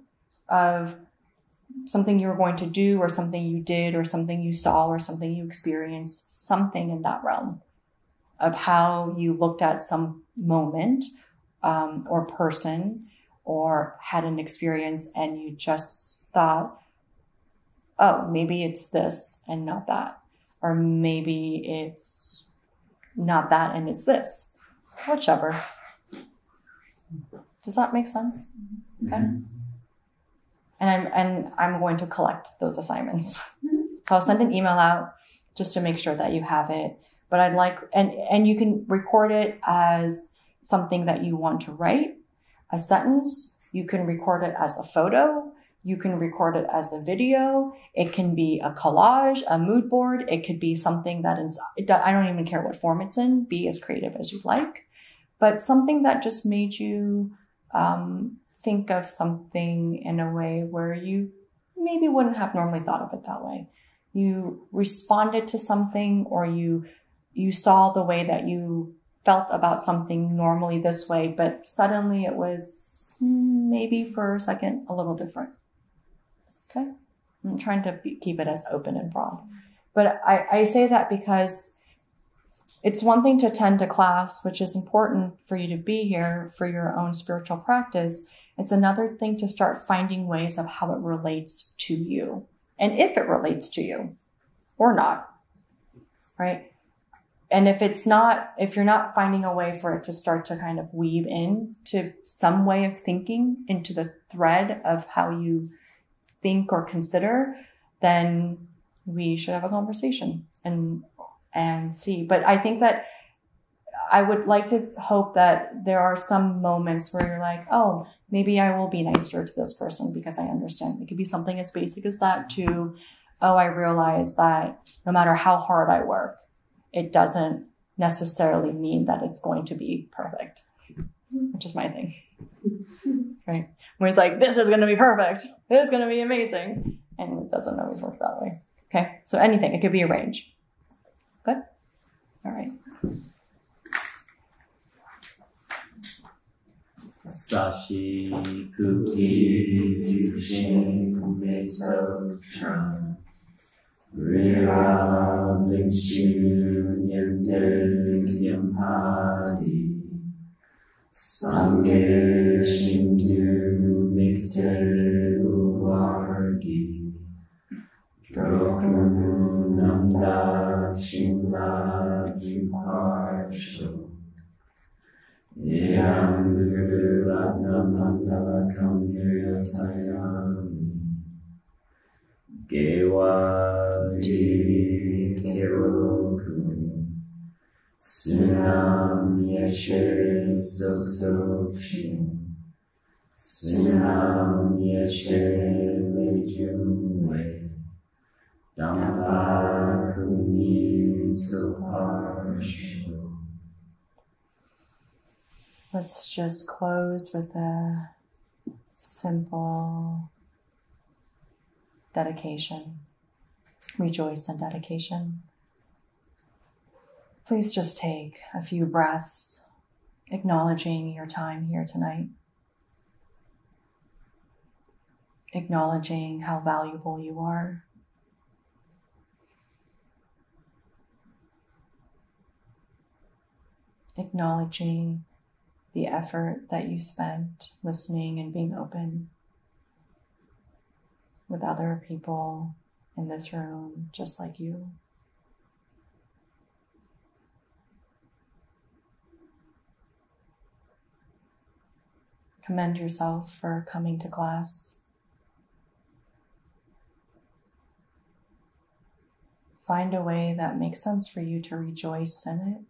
of something you were going to do or something you did or something you saw or something you experienced, something in that realm of how you looked at some moment or person or had an experience and you just thought, oh, maybe it's this and not that. Or maybe it's not that and it's this. Whichever. Does that make sense? Okay. And I'm going to collect those assignments. So I'll send an email out just to make sure that you have it. But I'd like, and you can record it as something that you want to write, a sentence. You can record it as a photo. You can record it as a video. It can be a collage, a mood board. It could be something that is, I don't even care what form it's in. Be as creative as you'd like. But something that just made you think of something in a way where you maybe wouldn't have normally thought of it that way. You responded to something, or you saw the way that you felt about something normally this way, but suddenly it was maybe for a second a little different. Okay? I'm trying to keep it as open and broad. But I say that because it's one thing to attend a class, which is important for you to be here for your own spiritual practice. It's another thing to start finding ways of how it relates to you and if it relates to you or not, right? And if you're not finding a way for it to start to kind of weave in to some way of thinking into the thread of how you think or consider, then we should have a conversation and see. But I think that I would like to hope that there are some moments where you're like, oh, maybe I will be nicer to this person because I understand. It could be something as basic as that to, oh, I realize that no matter how hard I work, it doesn't necessarily mean that it's going to be perfect, which is my thing. Right? When it's like, this is going to be perfect. This is going to be amazing. And it doesn't always work that way. Okay. So anything, it could be a range. Good. All right. Sashi Kuti Jushin Mesto Tran Rira Blingshu Yende Kyampadi Sange Shindu Mikte Uwargi Drokum Namda Shimla Juparsho Yam Guru Ratnam Mandala Kamya Tayami Gewa Di Kiroku Sinam Yeshe Soksokshim Sinam Yeshe Lejumwe Dhamma Kuni Toparsho. Let's just close with a simple dedication. Rejoice in dedication. Please just take a few breaths, acknowledging your time here tonight. Acknowledging how valuable you are. Acknowledging the effort that you spent listening and being open with other people in this room just like you. Commend yourself for coming to class. Find a way that makes sense for you to rejoice in it.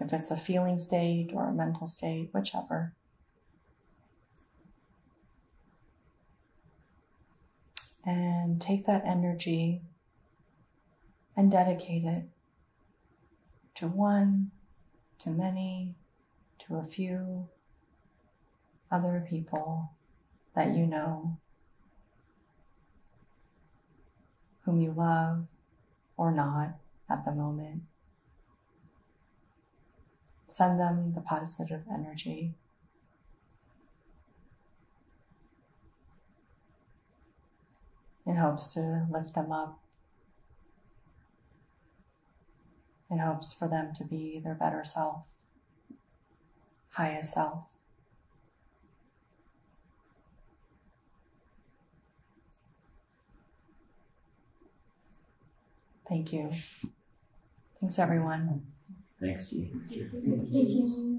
If it's a feeling state or a mental state, whichever. And take that energy and dedicate it to one, to many, to a few other people that you know, whom you love or not at the moment. Send them the positive energy. In hopes to lift them up. In hopes for them to be their better self, highest self. Thank you. Thanks, everyone. Thanks, G. Thank you.